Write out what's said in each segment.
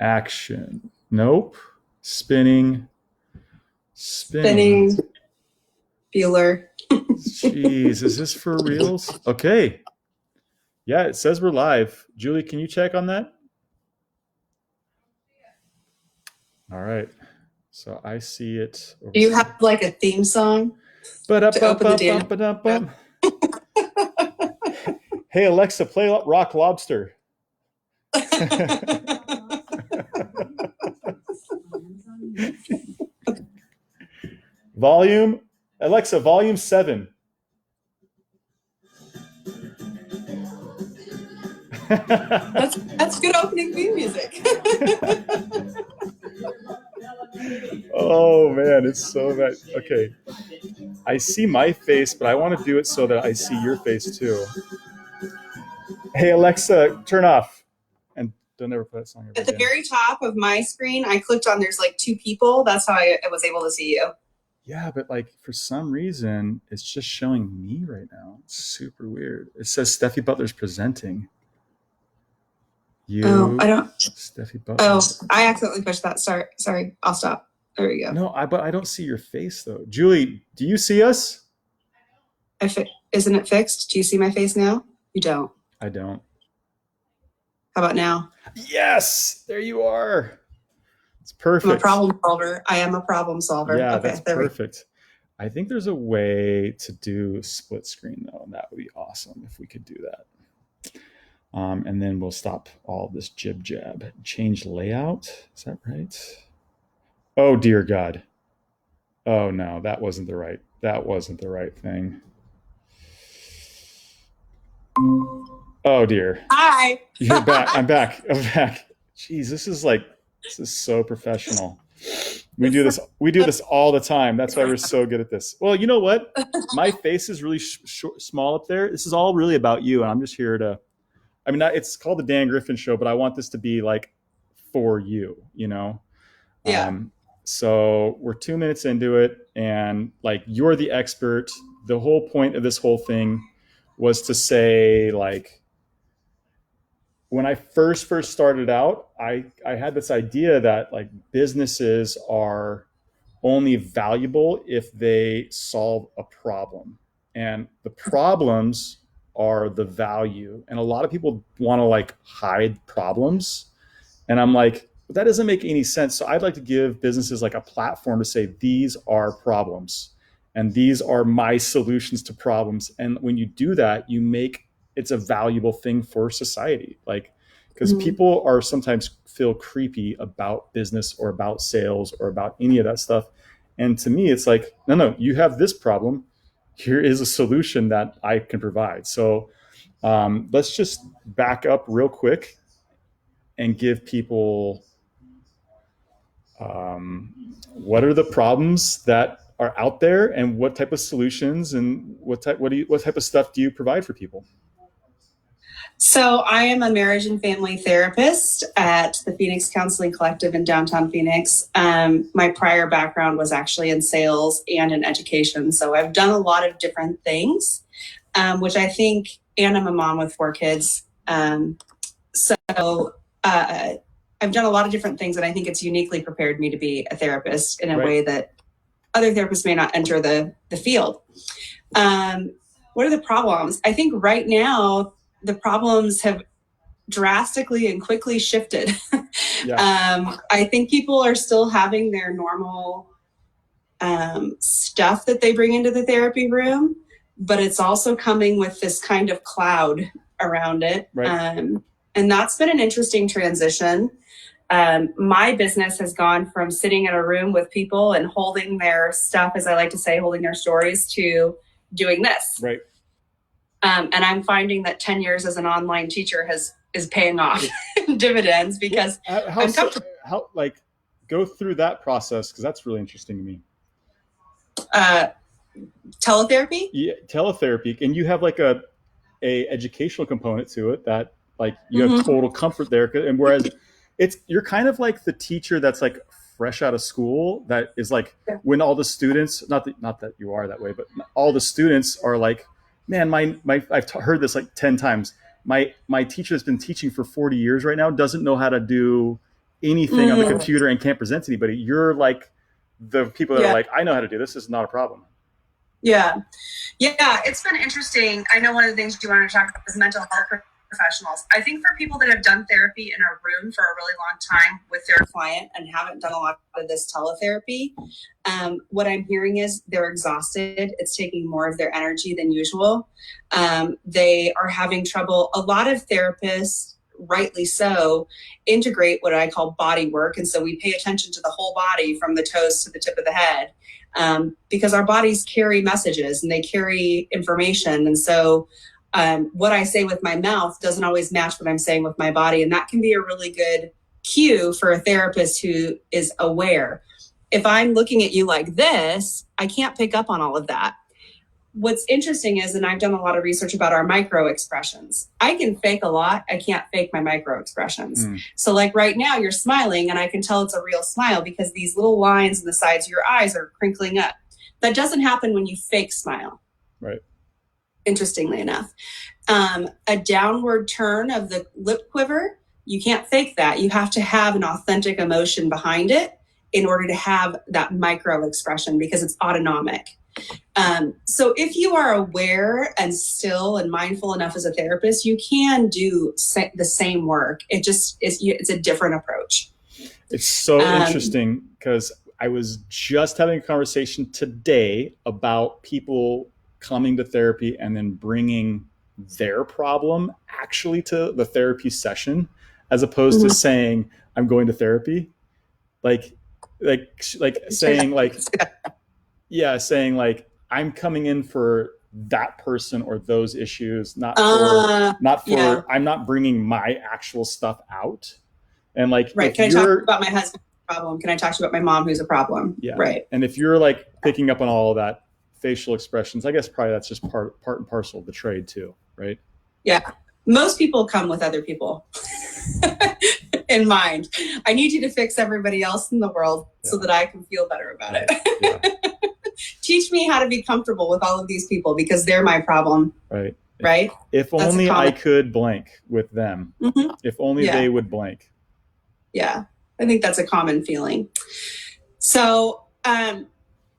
Action. Nope. Spinning. Spinning. Bueller. Jeez, is this for reals? Okay. Yeah, it says we're live. Julie, can you check on that? All right. So I see it. Do you have like a theme song to open the day? Hey, Alexa, play Rock Lobster. Volume, Alexa, volume 7. That's good opening theme music. Oh man, it's so bad. Okay, I see my face, but I want to do it so that I see your face too. Hey Alexa, turn off. And don't ever play that song ever At the again. very top of my screen, I clicked on there's like 2 people. That's how I was able to see you. Yeah, but like for some reason, it's just showing me right now. It's super weird. It says Steffi Butler's presenting. I don't. Steffi Butler. Oh, I accidentally pushed that. Sorry. I'll stop. There we go. No, but I don't see your face though. Julie, do you see us? Isn't it fixed? Do you see my face now? You don't. I don't. How about now? Yes, there you are. It's perfect. I'm a problem solver. I am a problem solver. Yeah, okay, that's perfect. I think there's a way to do split screen though, and that would be awesome if we could do that. And then we'll stop all this jib jab. Change layout. Is that right? Oh dear God. Oh no, that wasn't the right thing. Oh dear. Hi. You're back. I'm back. Jeez, this is so professional. We do this all the time. That's why we're so good at this. Well, you know what? My face is really small up there. This is all really about you, and I'm just here to. I mean, it's called the Dan Griffin Show, but I want this to be like for you, you know? Yeah. So we're 2 minutes into it, and like you're the expert. The whole point of this whole thing was to say, like, when I first started out, I had this idea that like businesses are only valuable if they solve a problem, and the problems are the value. And a lot of people want to like hide problems, and I'm like, that doesn't make any sense. So I'd like to give businesses like a platform to say, these are problems and these are my solutions to problems. And when you do that, it's a valuable thing for society. Like, because people are sometimes feel creepy about business or about sales or about any of that stuff. And to me, it's like, no, you have this problem. Here is a solution that I can provide. So let's just back up real quick and give people what are the problems that are out there, and what type of solutions, and what type of stuff do you provide for people? So I am a marriage and family therapist at the Phoenix Counseling Collective in downtown Phoenix. My prior background was actually in sales and in education. So I've done a lot of different things, which I think, and I'm a mom with 4 kids. I've done a lot of different things, and I think it's uniquely prepared me to be a therapist in a way that other therapists may not enter the field. What are the problems? I think right now, the problems have drastically and quickly shifted. Yeah. I think people are still having their normal stuff that they bring into the therapy room, but it's also coming with this kind of cloud around it. Right. And that's been an interesting transition. My business has gone from sitting in a room with people and holding their stuff, as I like to say, holding their stories, to doing this. Right. And I'm finding that 10 years as an online teacher is paying off dividends, because I'm comfortable. How go through that process, because that's really interesting to me. Teletherapy? Yeah, teletherapy, and you have like a educational component to it that like you have total comfort there, and whereas you're kind of like the teacher that's like fresh out of school, that is like, when all the students, not that you are that way, but all the students are like, man, I've heard this like 10 times. My teacher has been teaching for 40 years right now, doesn't know how to do anything on the Mm, computer and can't present to anybody. You're like the people that are yeah. like, I know how to do this. This is not a problem. Yeah. Yeah. It's been interesting. I know one of the things you wanted to talk about is mental health professionals. I think for people that have done therapy in a room for a really long time with their client and haven't done a lot of this teletherapy, what I'm hearing is they're exhausted. It's taking more of their energy than usual. They are having trouble. A lot of therapists, rightly so, integrate what I call body work. And so we pay attention to the whole body from the toes to the tip of the head, because our bodies carry messages and they carry information. And so what I say with my mouth doesn't always match what I'm saying with my body. And that can be a really good cue for a therapist who is aware. If I'm looking at you like this, I can't pick up on all of that. What's interesting is, and I've done a lot of research about our micro expressions. I can fake a lot. I can't fake my micro expressions. So like right now you're smiling and I can tell it's a real smile because these little lines in the sides of your eyes are crinkling up. That doesn't happen when you fake smile. Right. Interestingly enough, a downward turn of the lip quiver, you can't fake that. You have to have an authentic emotion behind it in order to have that micro expression because it's autonomic. So if you are aware and still and mindful enough as a therapist, you can do the same work. It's a different approach. It's so interesting because I was just having a conversation today about people coming to therapy and then bringing their problem actually to the therapy session, as opposed to saying, I'm going to therapy. Like saying like, yeah, saying like, I'm coming in for that person or those issues, Yeah. I'm not bringing my actual stuff out. And like, right. Can I talk about my husband's problem? Can I talk to you about my mom who's a problem? Yeah. Right. And if you're like picking up on all of that facial expressions, I guess probably that's just part and parcel of the trade too, right? Yeah. Most people come with other people in mind. I need you to fix everybody else in the world so that I can feel better about it. Yeah. Teach me how to be comfortable with all of these people because they're my problem. Right. Right. If only I could blank with them. If only they would blank. Yeah. I think that's a common feeling. So,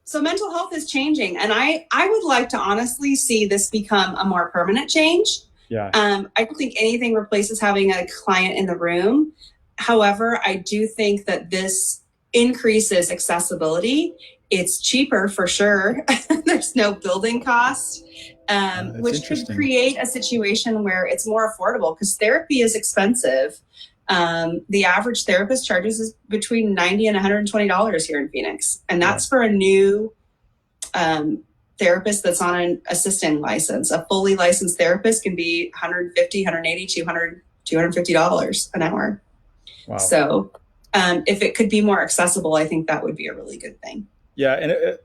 so mental health is changing, and I would like to honestly see this become a more permanent change. Yeah. I don't think anything replaces having a client in the room. However, I do think that this increases accessibility. It's cheaper for sure. There's no building cost, which could create a situation where it's more affordable because therapy is expensive. The average therapist charges is between $90 and $120 here in Phoenix. And that's for a new therapist that's on an assisting license. A fully licensed therapist can be $150, $180, $200, $250 an hour. Wow. So if it could be more accessible, I think that would be a really good thing. Yeah. And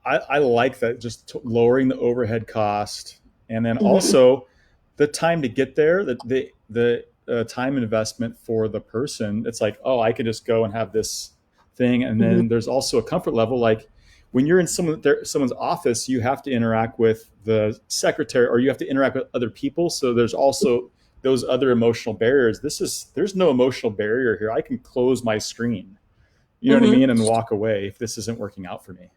I like that, just lowering the overhead cost. And then also the time to get there, the time investment for the person. It's like, oh, I could just go and have this thing. And then there's also a comfort level. Like when you're in someone's office, you have to interact with the secretary or you have to interact with other people. So there's also those other emotional barriers. There's no emotional barrier here. I can close my screen, you know what I mean? And walk away if this isn't working out for me.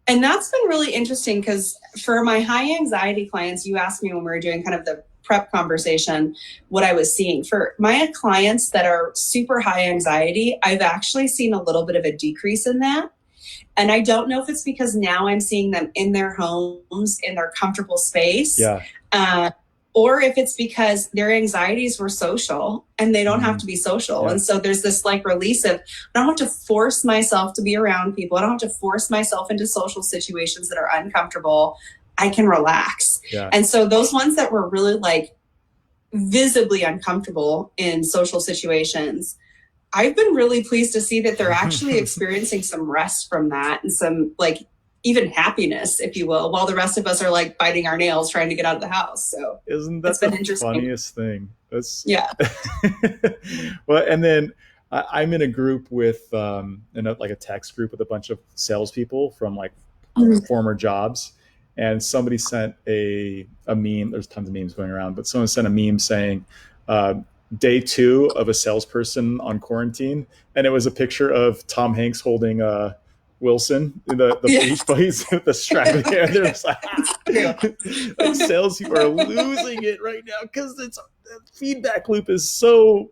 And that's been really interesting because for my high anxiety clients, you asked me when we were doing kind of the prep conversation, what I was seeing. For my clients that are super high anxiety, I've actually seen a little bit of a decrease in that. And I don't know if it's because now I'm seeing them in their homes, in their comfortable space. Yeah. Or if it's because their anxieties were social and they don't have to be social. Yeah. And so there's this like release of, I don't have to force myself to be around people. I don't have to force myself into social situations that are uncomfortable. I can relax. Yeah. And so those ones that were really like visibly uncomfortable in social situations, I've been really pleased to see that they're actually experiencing some rest from that and some like even happiness, if you will, while the rest of us are like biting our nails trying to get out of the house. So isn't that the funniest thing? Yeah. Well, and then I'm in a group with like a text group with a bunch of salespeople from like former jobs. And somebody sent a meme. There's tons of memes going around, but someone sent a meme saying, day 2 of a salesperson on quarantine, and it was a picture of Tom Hanks holding Wilson in the Yeah. beach buddies with the straggly hair. They're just like, like sales people are losing it right now because it's the feedback loop is so,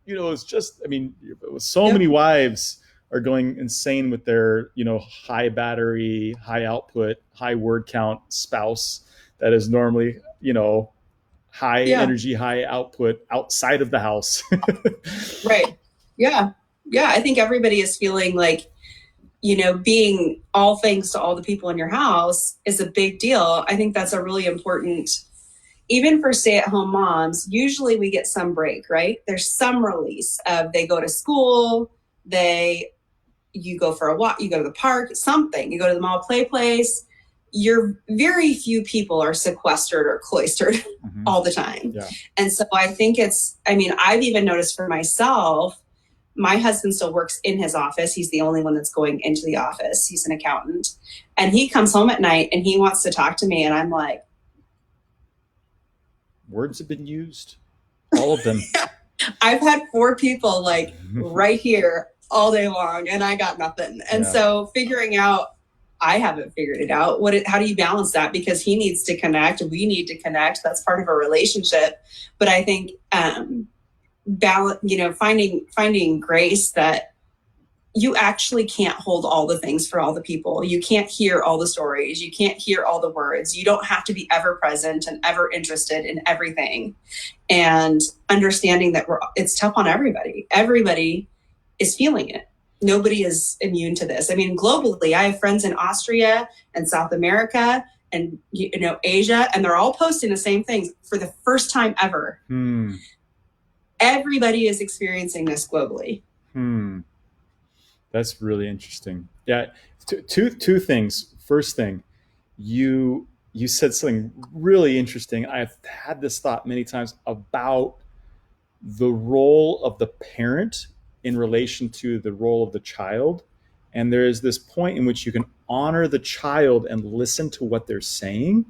it's just, I mean, so Yep. many wives are going insane with their, high battery, high output, high word count spouse that is normally, high Yeah. energy, high output outside of the house. Right. Yeah. Yeah. I think everybody is feeling like, being all things to all the people in your house is a big deal. I think that's a really important, even for stay-at-home moms, usually we get some break, right? There's some release of they go to school, you go for a walk, you go to the park, something, you go to the mall play place. Very few people are sequestered or cloistered all the time. Yeah. And so I think I've even noticed for myself, my husband still works in his office. He's the only one that's going into the office. He's an accountant. And he comes home at night and he wants to talk to me. And I'm like, words have been used. All of them. I've had 4 people like right here all day long and I got nothing. And so I haven't figured it out. How do you balance that? Because he needs to connect. We need to connect. That's part of a relationship. But I think, finding grace that you actually can't hold all the things for all the people. You can't hear all the stories. You can't hear all the words. You don't have to be ever present and ever interested in everything. And understanding that it's tough on everybody. Everybody is feeling it. Nobody is immune to this. I mean, globally, I have friends in Austria and South America and, Asia, and they're all posting the same things for the first time ever. Everybody is experiencing this globally. That's really interesting. Yeah. Two things. First thing, you said something really interesting. I've had this thought many times about the role of the parent in relation to the role of the child. And there is this point in which you can honor the child and listen to what they're saying,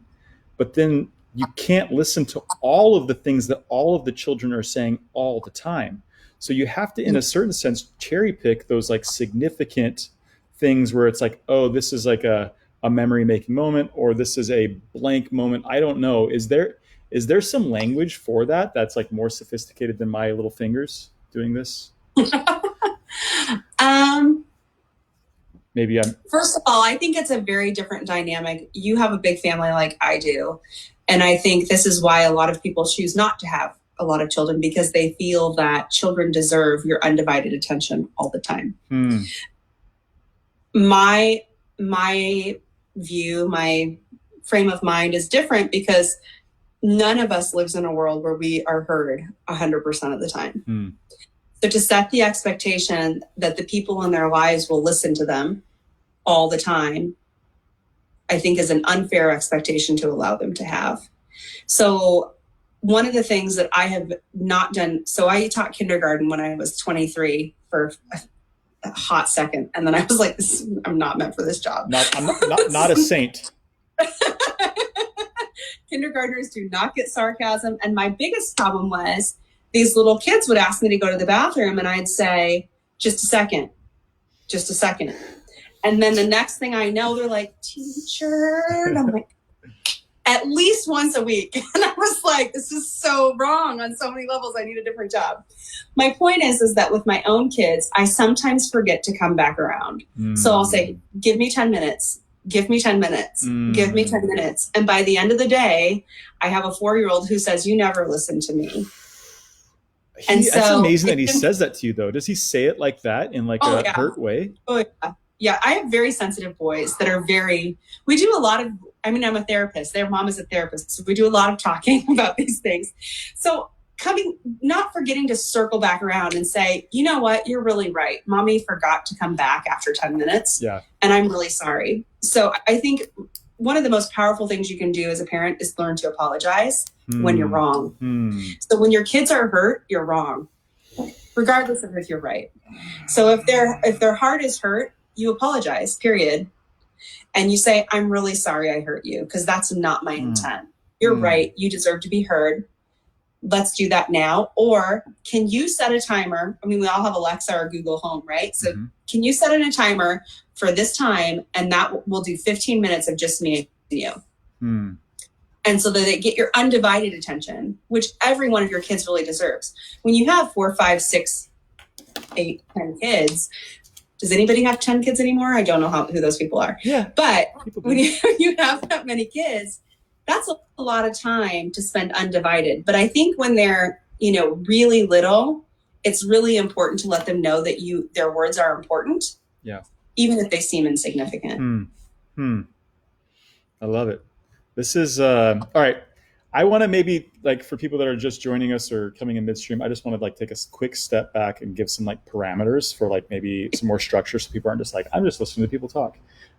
but then you can't listen to all of the things that all of the children are saying all the time. So you have to, in a certain sense, cherry pick those like significant things where it's like, oh, this is like a memory making moment, or this is a blank moment. I don't know. Is there some language for that that's like more sophisticated than my little fingers doing this? Maybe I'm. First of all, I think it's a very different dynamic. You have a big family like I do. And I think this is why a lot of people choose not to have a lot of children, because they feel that children deserve your undivided attention all the time. My view, my frame of mind is different because none of us lives in a world where we are heard 100% of the time. So to set the expectation that the people in their lives will listen to them all the time, I think is an unfair expectation to allow them to have. So one of the things that I have not done, so I taught kindergarten when I was 23 for a hot second. And then I was like, I'm not meant for this job. I'm not a saint. Kindergartners do not get sarcasm. And my biggest problem was these little kids would ask me to go to the bathroom and I'd say, just a second. And then the next thing I know, they're like, teacher. And I'm like, at least once a week. And I was like, this is so wrong on so many levels. I need a different job. My point is that with my own kids, I sometimes forget to come back around. So I'll say, give me 10 minutes. Give me 10 minutes. Give me 10 minutes. And by the end of the day, I have a 4-year-old who says, you never listen to me. That's amazing that he says that to you, though. Does he say it like that in like a hurt way? Oh, yeah. Yeah, I have very sensitive boys that are we do a lot of, I'm a therapist. Their mom is a therapist. So we do a lot of talking about these things. So not forgetting to circle back around and say, you know what, you're really right. Mommy forgot to come back after 10 minutes. Yeah. And I'm really sorry. So I think one of the most powerful things you can do as a parent is learn to apologize when you're wrong. So when your kids are hurt, you're wrong, regardless of if you're right. So if their heart is hurt, you apologize, period. And you say, I'm really sorry I hurt you, because that's not my intent. You're right. You deserve to be heard. let's do that now. Or can you set a timer? I mean, we all have Alexa or Google Home, right? So can you set in a timer for this time, and that will do 15 minutes of just me and you. And so that they get your undivided attention, which every one of your kids really deserves. When you have 4, 5, 6, 8, 10 kids, does anybody have 10 kids anymore? I don't know who those people are. Yeah. But when you have that many kids, that's a lot of time to spend undivided. But I think when they're, really little, it's really important to let them know that their words are important. Yeah. Even if they seem insignificant. I love it. This is all right. I want to maybe, like, for people that are just joining us or coming in midstream, I just want to like take a quick step back and give some like parameters for like maybe some more structure, so people aren't just like, I'm just listening to people talk.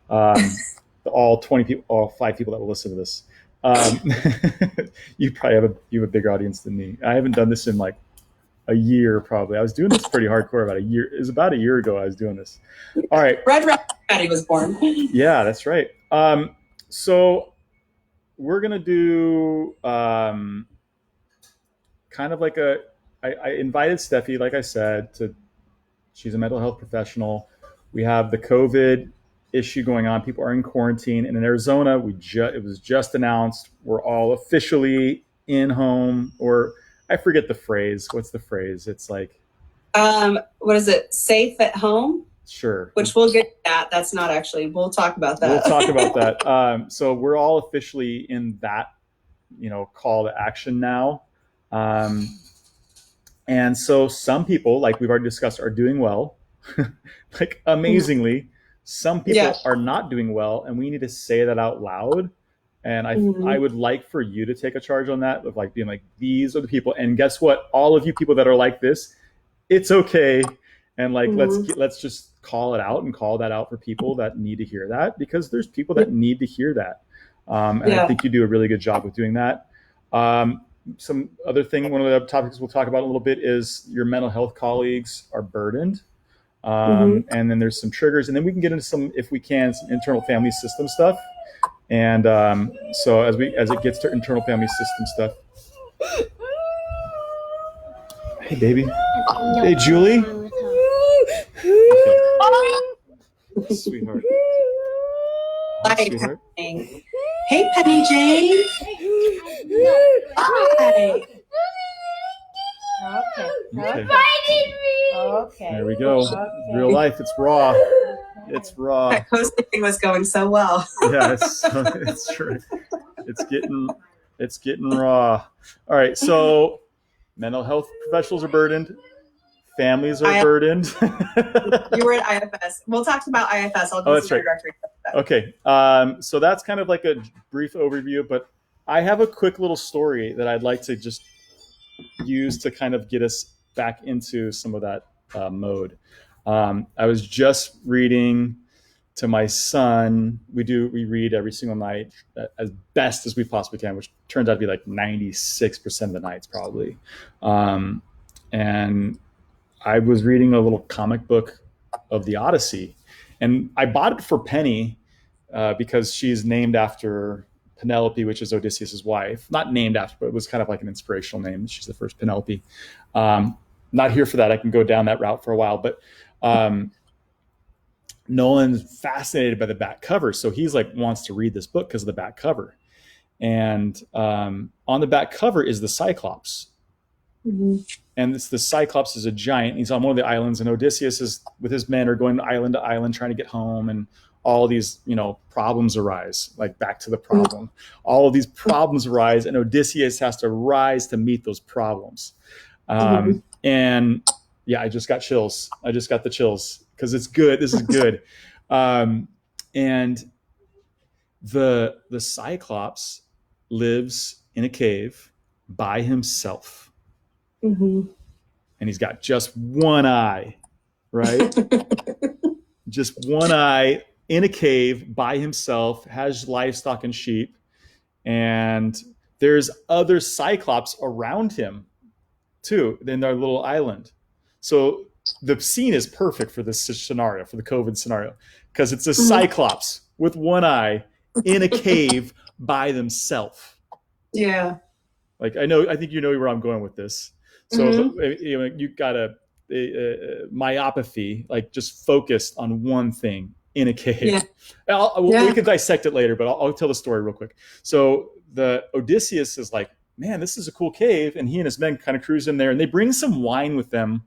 All 20 people, all 5 people that will listen to this. You probably have a bigger audience than me. I haven't done this in like a year, probably. I was doing this pretty hardcore about a year. It was about a year ago I was doing this. All right. Red Patty was born. Yeah, that's right. So we're going to do kind of like I invited Steffi, like I said, she's a mental health professional. We have the COVID issue going on. People are in quarantine. And in Arizona, it was just announced we're all officially in home, or I forget the phrase. What's the phrase? It's like, what is it? Safe at home? Sure. Which we'll get to that. That's not actually, we'll talk about that. We'll talk about that. So we're all officially in that, call to action now. And so some people, like we've already discussed, are doing well, like amazingly. Some people are not doing well, and we need to say that out loud. And I would like for you to take a charge on that, of like being like, these are the people. And guess what? All of you people that are like this, it's okay. And like, let's just call it out and call that out for people that need to hear that, because there's people that need to hear that. And I think you do a really good job with doing that. Some other thing, one of the topics we'll talk about a little bit is your mental health colleagues are burdened. And then there's some triggers, and then we can get into some internal family system stuff. And so as it gets to internal family system stuff. Hey, baby. Hey, Julie. Okay. Sweetheart. Hi, sweetheart. Hey, Penny Jane. Hi. Okay. There we go. Real life. It's raw. It's raw. That coasting thing was going so well. Yeah, it's true. It's getting raw. All right. So mental health professionals are burdened. Families are burdened. You were at IFS. We'll talk about IFS. I'll do some directory stuff. Okay. So that's kind of like a brief overview, but I have a quick little story that I'd like to just use to kind of get us back into some of that mode. I was just reading to my son. We read every single night as best as we possibly can, which turns out to be like 96% of the nights probably. And I was reading a little comic book of the Odyssey, and I bought it for Penny because she's named after Penelope, which is Odysseus's wife. Not named after, but it was kind of like an inspirational name. She's the first Penelope. Not here for that. I can go down that route for a while, but Nolan's fascinated by the back cover. So he's like, wants to read this book because of the back cover. And on the back cover is the Cyclops. And the Cyclops is a giant. He's on one of the islands, and Odysseus is with his men are going island to island trying to get home, and all these problems arise. Like, back to the problem. All of these problems arise, and Odysseus has to rise to meet those problems. And yeah, I just got chills. I just got the chills because it's good. This is good. And the Cyclops lives in a cave by himself. And he's got just one eye, right? Just one eye in a cave by himself, has livestock and sheep. And there's other Cyclops around him too, in their little island. So the scene is perfect for this scenario, for the COVID scenario, because it's a Cyclops with one eye in a cave by themselves. Yeah. Like I think you know where I'm going with this. So Mm-hmm. you got a myopathy, like just focused on one thing in a Yeah. cave. We Yeah. can dissect it later, but I'll tell the story real quick. So the Odysseus is like, man, this is a cool cave, and he and his men kind of cruise in there, and they bring some wine with them.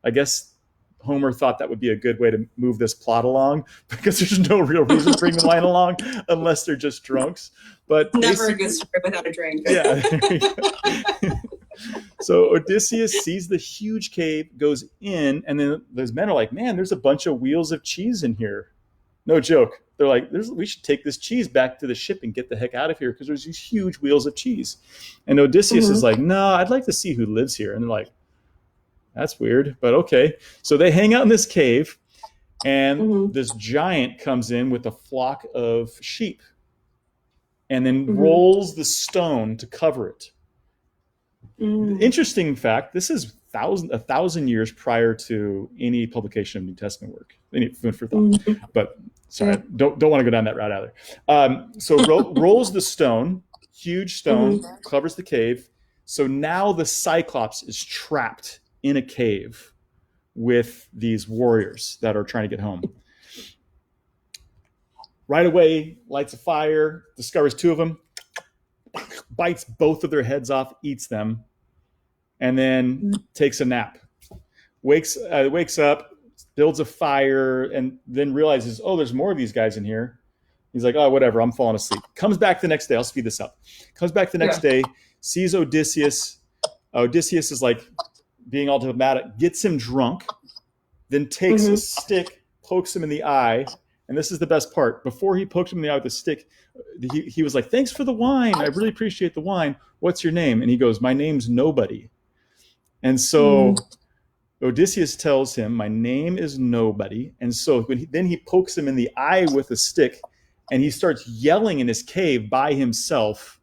I guess Homer thought that would be a good way to move this plot along because there's no real reason to bring the wine along unless they're just drunks. But Never a good basically, story without a drink. yeah. So Odysseus sees the huge cave, goes in, and then those men are like, man, there's a bunch of wheels of cheese in here. No joke. They're like, we should take this cheese back to the ship and get the heck out of here because there's these huge wheels of cheese. And Odysseus is like, no, I'd like to see who lives here. And they're like, that's weird, but okay. So they hang out in this cave, and this giant comes in with a flock of sheep and then rolls the stone to cover it. Interesting fact, this is 1,000 years prior to any publication of New Testament work. Any food for thought. But sorry, don't want to go down that route either. So rolls the stone, huge stone, covers the cave. So now the Cyclops is trapped in a cave with these warriors that are trying to get home. Right away, lights a fire, discovers two of them, bites both of their heads off, eats them, and then takes a nap. Wakes up, builds a fire, and then realizes, oh, there's more of these guys in here. He's like, oh, whatever, I'm falling asleep. Comes back the next day. I'll speed this up. Comes back the next day, sees Odysseus. Odysseus is like being all dramatic, gets him drunk, then takes a stick, pokes him in the eye. And this is the best part. Before he poked him in the eye with the stick, he was like, thanks for the wine. I really appreciate the wine. What's your name? And he goes, my name's Nobody. And so Odysseus tells him, my name is Nobody. And so then he pokes him in the eye with a stick, and he starts yelling in his cave by himself,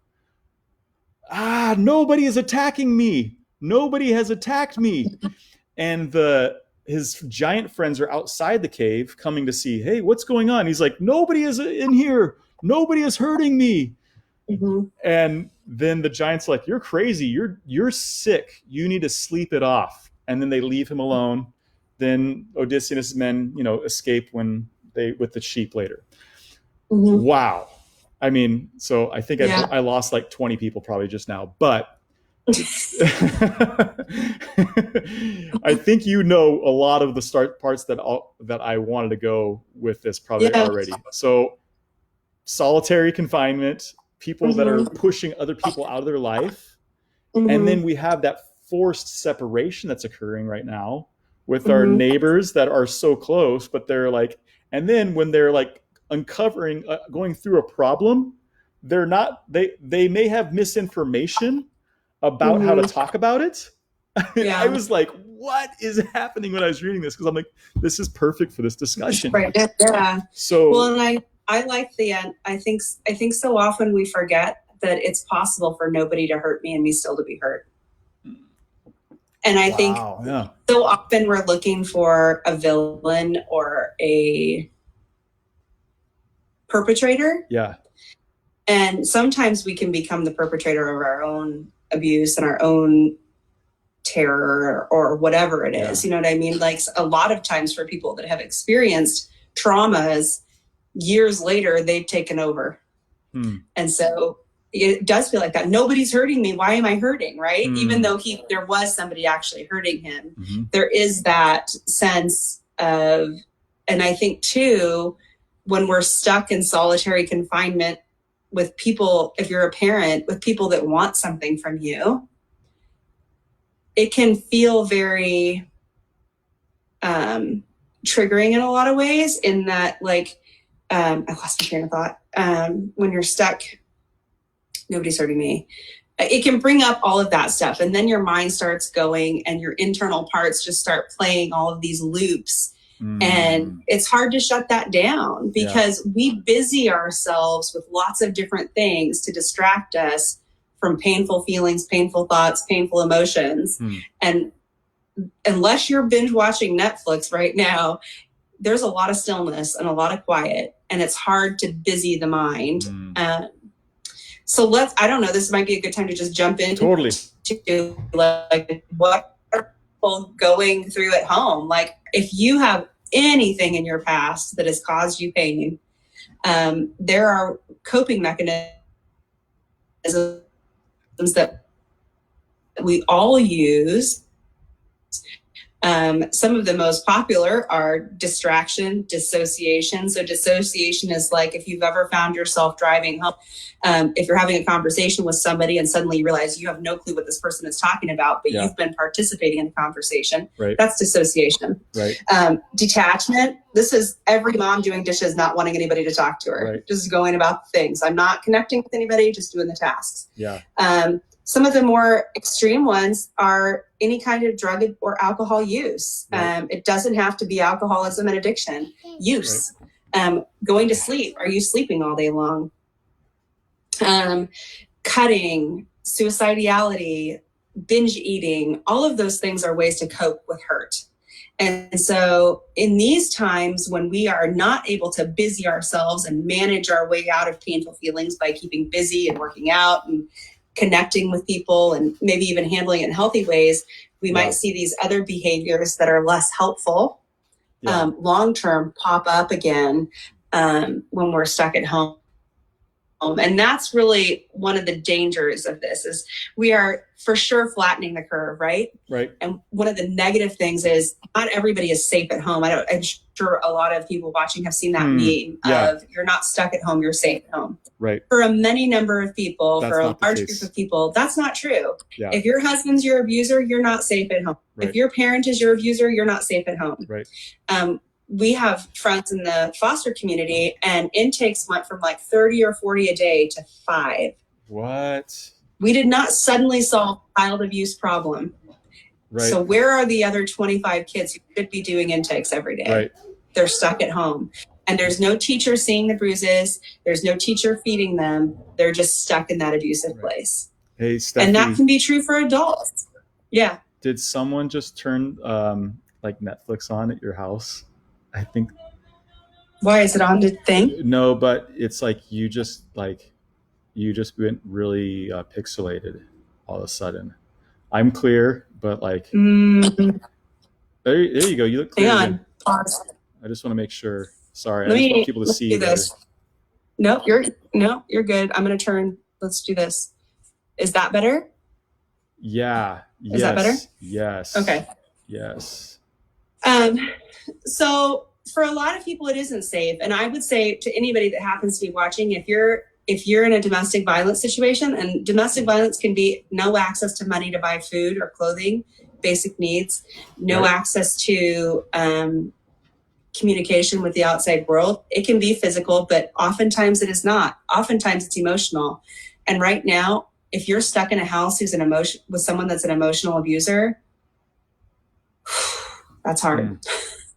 nobody is attacking me. Nobody has attacked me. And his giant friends are outside the cave coming to see, hey, what's going on? He's like, nobody is in here. Nobody is hurting me. And then the giant's like, you're crazy. You're sick. You need to sleep it off. And then they leave him alone. Then Odysseus and his men, escape with the sheep later. Wow. I mean, so I think I lost like 20 people probably just now, but I think a lot of the start parts that I wanted to go with this probably already. So solitary confinement, people that are pushing other people out of their life, and then we have that forced separation that's occurring right now with our neighbors that are so close, but they're like, and then when they're like uncovering, going through a problem, they may have misinformation about how to talk about it. I was like, what is happening when I was reading this? Because I'm like, this is perfect for this discussion. Right. Yeah. So, well, and I like the end. I think so often we forget that it's possible for nobody to hurt me and me still to be hurt. And I think so often we're looking for a villain or a perpetrator. Yeah. And sometimes we can become the perpetrator of our own abuse and our own terror or whatever it is. You know what I mean? Like a lot of times for people that have experienced traumas, years later, they've taken over. And so it does feel like that. Nobody's hurting me. Why am I hurting? Right? Even though there was somebody actually hurting him, there is that sense of, and I think too, when we're stuck in solitary confinement with people, if you're a parent, with people that want something from you, it can feel very triggering in a lot of ways, in that, like, I lost my train of thought. When you're stuck, nobody's hurting me. It can bring up all of that stuff. And then your mind starts going and your internal parts just start playing all of these loops. And it's hard to shut that down because we busy ourselves with lots of different things to distract us from painful feelings, painful thoughts, painful emotions. And unless you're binge watching Netflix right now, there's a lot of stillness and a lot of quiet, and it's hard to busy the mind. So I don't know, this might be a good time to just jump in. Totally. To like what are people going through at home? Like if you have anything in your past that has caused you pain, there are coping mechanisms that we all use. Some of the most popular are distraction, dissociation. So dissociation is like if you've ever found yourself driving home, if you're having a conversation with somebody and suddenly you realize you have no clue what this person is talking about, but you've been participating in the conversation. Right. That's dissociation. Right. Detachment. This is every mom doing dishes, not wanting anybody to talk to her, just going about things. I'm not connecting with anybody, just doing the tasks. Yeah. Some of the more extreme ones are any kind of drug or alcohol use. Right. It doesn't have to be alcoholism and addiction. Use. Right. Going to sleep. Are you sleeping all day long? Cutting, suicidality, binge eating, all of those things are ways to cope with hurt. And so in these times when we are not able to busy ourselves and manage our way out of painful feelings by keeping busy and working out and connecting with people and maybe even handling it in healthy ways, we might see these other behaviors that are less helpful long-term pop up again when we're stuck at home. And that's really one of the dangers of this is we are for sure flattening the curve, right? Right. And one of the negative things is not everybody is safe at home. I'm sure a lot of people watching have seen that meme of you're not stuck at home, you're safe at home. Right. For a many number of people, for a large group of people, that's not true. Yeah. If your husband's your abuser, you're not safe at home. Right. If your parent is your abuser, you're not safe at home. Right. We have friends in the foster community and intakes went from like 30 or 40 a day to 5. What? We did not suddenly solve child abuse problem. Right. So where are the other 25 kids who should be doing intakes every day? Right. They're stuck at home. And there's no teacher seeing the bruises. There's no teacher feeding them. They're just stuck in that abusive place. Hey, Steffi. And that can be true for adults. Yeah. Did someone just turn like Netflix on at your house? I think. Why is it on the thing? No, but it's like you just went really pixelated all of a sudden. I'm clear, but like there you go. You look clear. Hang on. Pause. I just want to make sure. Sorry, I just want people to see do this. Nope, you're good. I'm gonna turn. Let's do this. Is that better? Yeah. Is that better? Yes. Okay. Yes. So for a lot of people, it isn't safe. And I would say to anybody that happens to be watching, if you're in a domestic violence situation, and domestic violence can be no access to money to buy food or clothing, basic needs, no access to communication with the outside world. It can be physical, but oftentimes it is not. Oftentimes it's emotional. And right now, if you're stuck in a house with someone that's an emotional abuser, that's hard.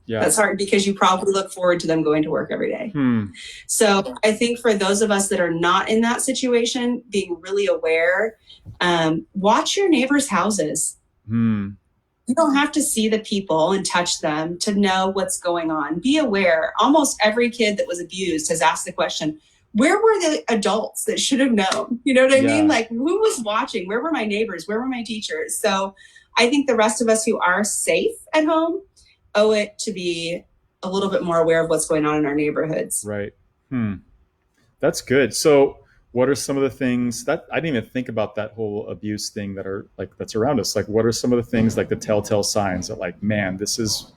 Yeah. That's hard because you probably look forward to them going to work every day. So I think for those of us that are not in that situation, being really aware, watch your neighbors' houses. You don't have to see the people and touch them to know what's going on. Be aware. Almost every kid that was abused has asked the question, where were the adults that should have known? You know what I mean? Like, who was watching? Where were my neighbors? Where were my teachers? So I think the rest of us who are safe at home owe it to be a little bit more aware of what's going on in our neighborhoods. Right. That's good. So what are some of the things that I didn't even think about, that whole abuse thing that's around us? Like, what are some of the things, like the telltale signs that like, man, this is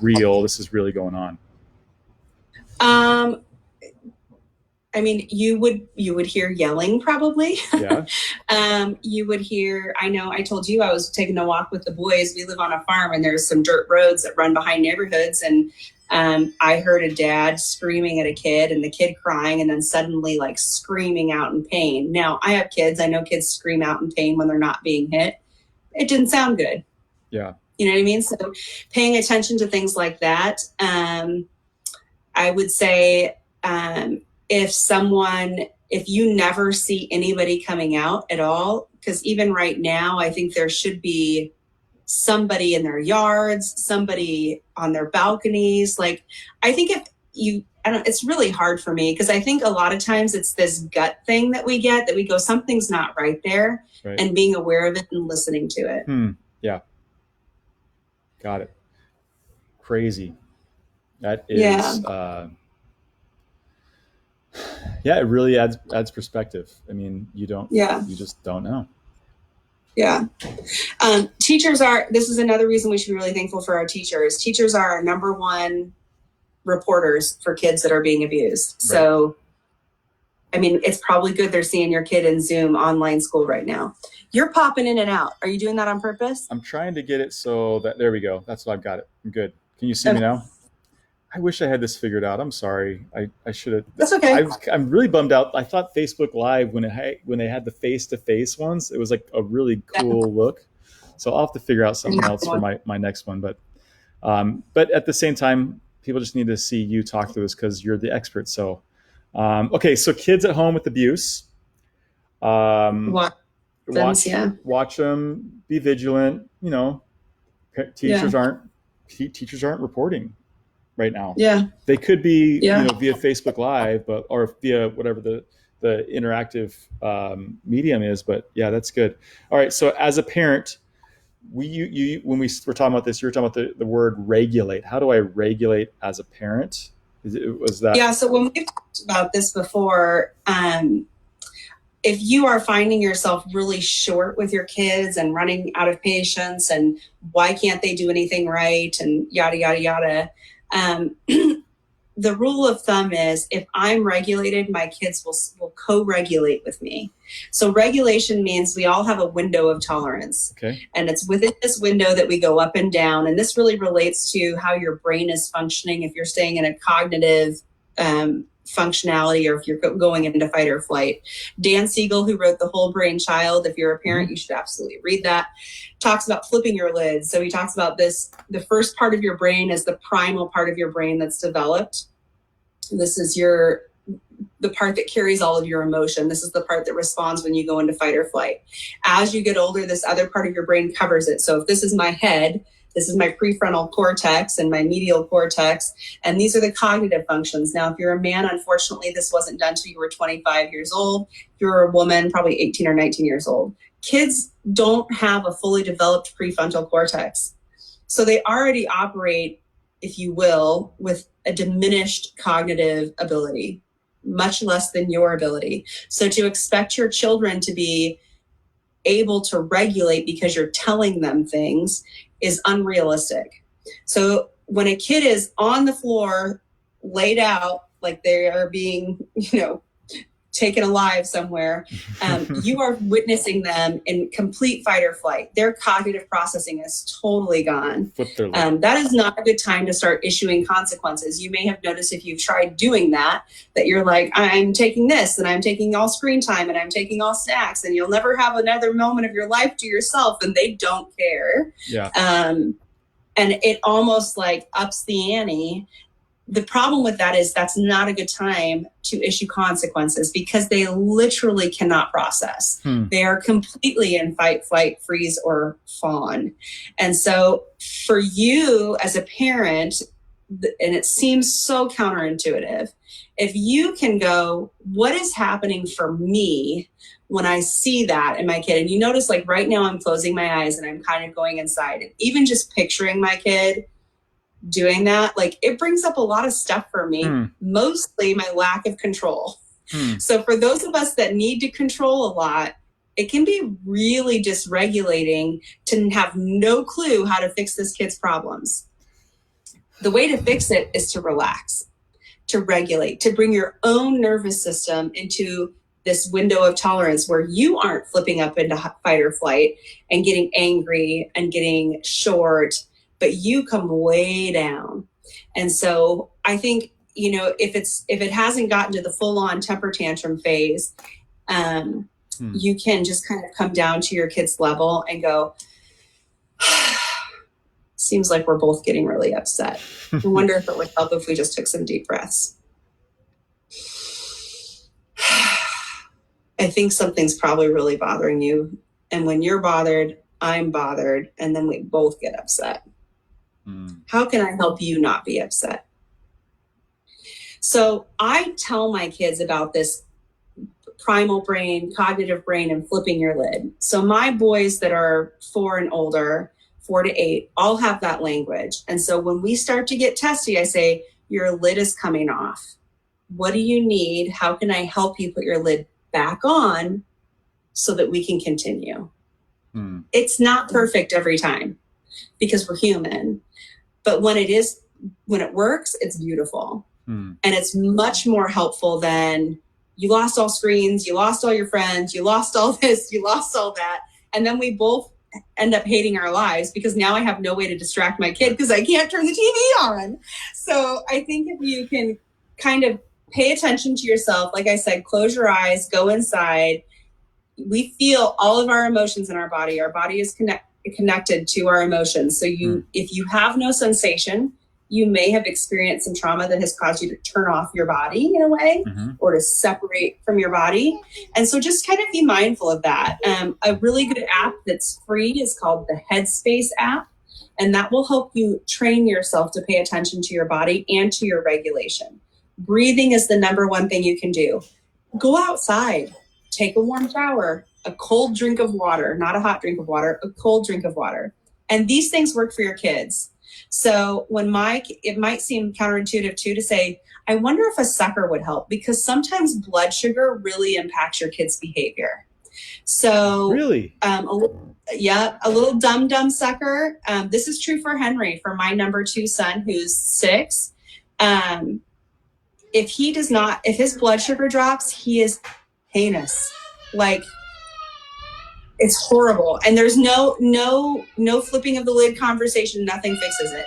real. This is really going on. I mean, you would hear yelling probably. Yeah. You would hear, I know I told you I was taking a walk with the boys. We live on a farm and there's some dirt roads that run behind neighborhoods. And I heard a dad screaming at a kid and the kid crying and then suddenly like screaming out in pain. Now I have kids. I know kids scream out in pain when they're not being hit. It didn't sound good. Yeah. You know what I mean? So paying attention to things like that. I would say, if you never see anybody coming out at all, because even right now, I think there should be somebody in their yards, somebody on their balconies. Like, I think I don't, it's really hard for me because I think a lot of times it's this gut thing that we get that we go, something's not right there, Right. and being aware of it and listening to it. Yeah. Got it. Crazy. That Yeah. is, yeah, it really adds perspective. I mean, Yeah. you just don't know. Yeah. Teachers are, this is another reason we should be really thankful for our teachers. Teachers are our number one reporters for kids that are being abused. So, right. I mean, it's probably good they're seeing your kid in Zoom online school right now. You're popping in and out. Are you doing that on purpose? I'm trying to get it so that, there we go. That's what I've got it. I'm good. Can you see me now? I wish I had this figured out. I'm sorry. I should have. That's okay. I'm really bummed out. I thought Facebook Live, when they had the face-to-face ones, it was like a really cool look. So I'll have to figure out something else for my next one. But at the same time, people just need to see you talk through this because you're the expert. So, okay. So kids at home with abuse, watch them, be vigilant. You know, teachers aren't reporting right now. Yeah. They could be, via Facebook Live, or via whatever the interactive medium is. But yeah, that's good. All right. So as a parent, when we were talking about this, you were talking about the word regulate. How do I regulate as a parent? Was that? Yeah. So when we've talked about this before, if you are finding yourself really short with your kids and running out of patience and why can't they do anything right and yada, yada, yada, the rule of thumb is if I'm regulated, my kids will co-regulate with me. So regulation means we all have a window of tolerance. Okay. And it's within this window that we go up and down. And this really relates to how your brain is functioning if you're staying in a cognitive functionality or if you're going into fight or flight. Dan Siegel, who wrote The Whole Brain Child, if you're a parent, you should absolutely read that, talks about flipping your lid. So he talks about this, the first part of your brain is the primal part of your brain that's developed. This is the part that carries all of your emotion. This is the part that responds when you go into fight or flight. As you get older, this other part of your brain covers it. So if this is my head, this is my prefrontal cortex and my medial cortex, and these are the cognitive functions. Now, if you're a man, unfortunately, this wasn't done till you were 25 years old. If you're a woman, probably 18 or 19 years old. Kids don't have a fully developed prefrontal cortex. So they already operate, if you will, with a diminished cognitive ability, much less than your ability. So to expect your children to be able to regulate because you're telling them things is unrealistic. So when a kid is on the floor, laid out, like they are being, taken alive somewhere, you are witnessing them in complete fight or flight. Their cognitive processing is totally gone. That is not a good time to start issuing consequences. You may have noticed if you've tried doing that you're like, I'm taking this and I'm taking all screen time and I'm taking all snacks and you'll never have another moment of your life to yourself, and they don't care. Yeah. And it almost like ups the ante. The problem with that is that's not a good time to issue consequences because they literally cannot process. They are completely in fight, flight, freeze, or fawn. And so for you as a parent, and it seems so counterintuitive, if you can go, what is happening for me when I see that in my kid? And you notice, like right now, I'm closing my eyes and I'm kind of going inside. And even just picturing my kid doing that, like it brings up a lot of stuff for me, mostly my lack of control. So for those of us that need to control a lot, it can be really dysregulating to have no clue how to fix this kid's problems. The way to fix it is to relax, to regulate, to bring your own nervous system into this window of tolerance where you aren't flipping up into fight or flight and getting angry and getting short, but you come way down. And so I think, if it hasn't gotten to the full on temper tantrum phase, you can just kind of come down to your kid's level and go, seems like we're both getting really upset. I wonder if it would help if we just took some deep breaths. I think something's probably really bothering you. And when you're bothered, I'm bothered. And then we both get upset. How can I help you not be upset? So I tell my kids about this primal brain, cognitive brain, and flipping your lid. So my boys that are 4 and older, 4 to 8, all have that language. And so when we start to get testy, I say, your lid is coming off. What do you need? How can I help you put your lid back on so that we can continue? It's not perfect every time because we're human. But when it works, it's beautiful. And it's much more helpful than you lost all screens, you lost all your friends, you lost all this, you lost all that. And then we both end up hating our lives because now I have no way to distract my kid because I can't turn the TV on. So I think if you can kind of pay attention to yourself, like I said, close your eyes, go inside. We feel all of our emotions in our body. Our body is connected to our emotions. So if you have no sensation, you may have experienced some trauma that has caused you to turn off your body in a way or to separate from your body. And so just kind of be mindful of that. A really good app that's free is called the Headspace app. And that will help you train yourself to pay attention to your body and to your regulation. Breathing is the number one thing you can do. Go outside, take a warm shower, a cold drink of water, not a hot drink of water, a cold drink of water. And these things work for your kids. So it might seem counterintuitive too to say, I wonder if a sucker would help, because sometimes blood sugar really impacts your kid's behavior. So really, a little dum sucker. This is true for Henry, for my number 2 son, who's 6. If his blood sugar drops, he is heinous. Like, it's horrible. And there's no flipping of the lid conversation. Nothing fixes it.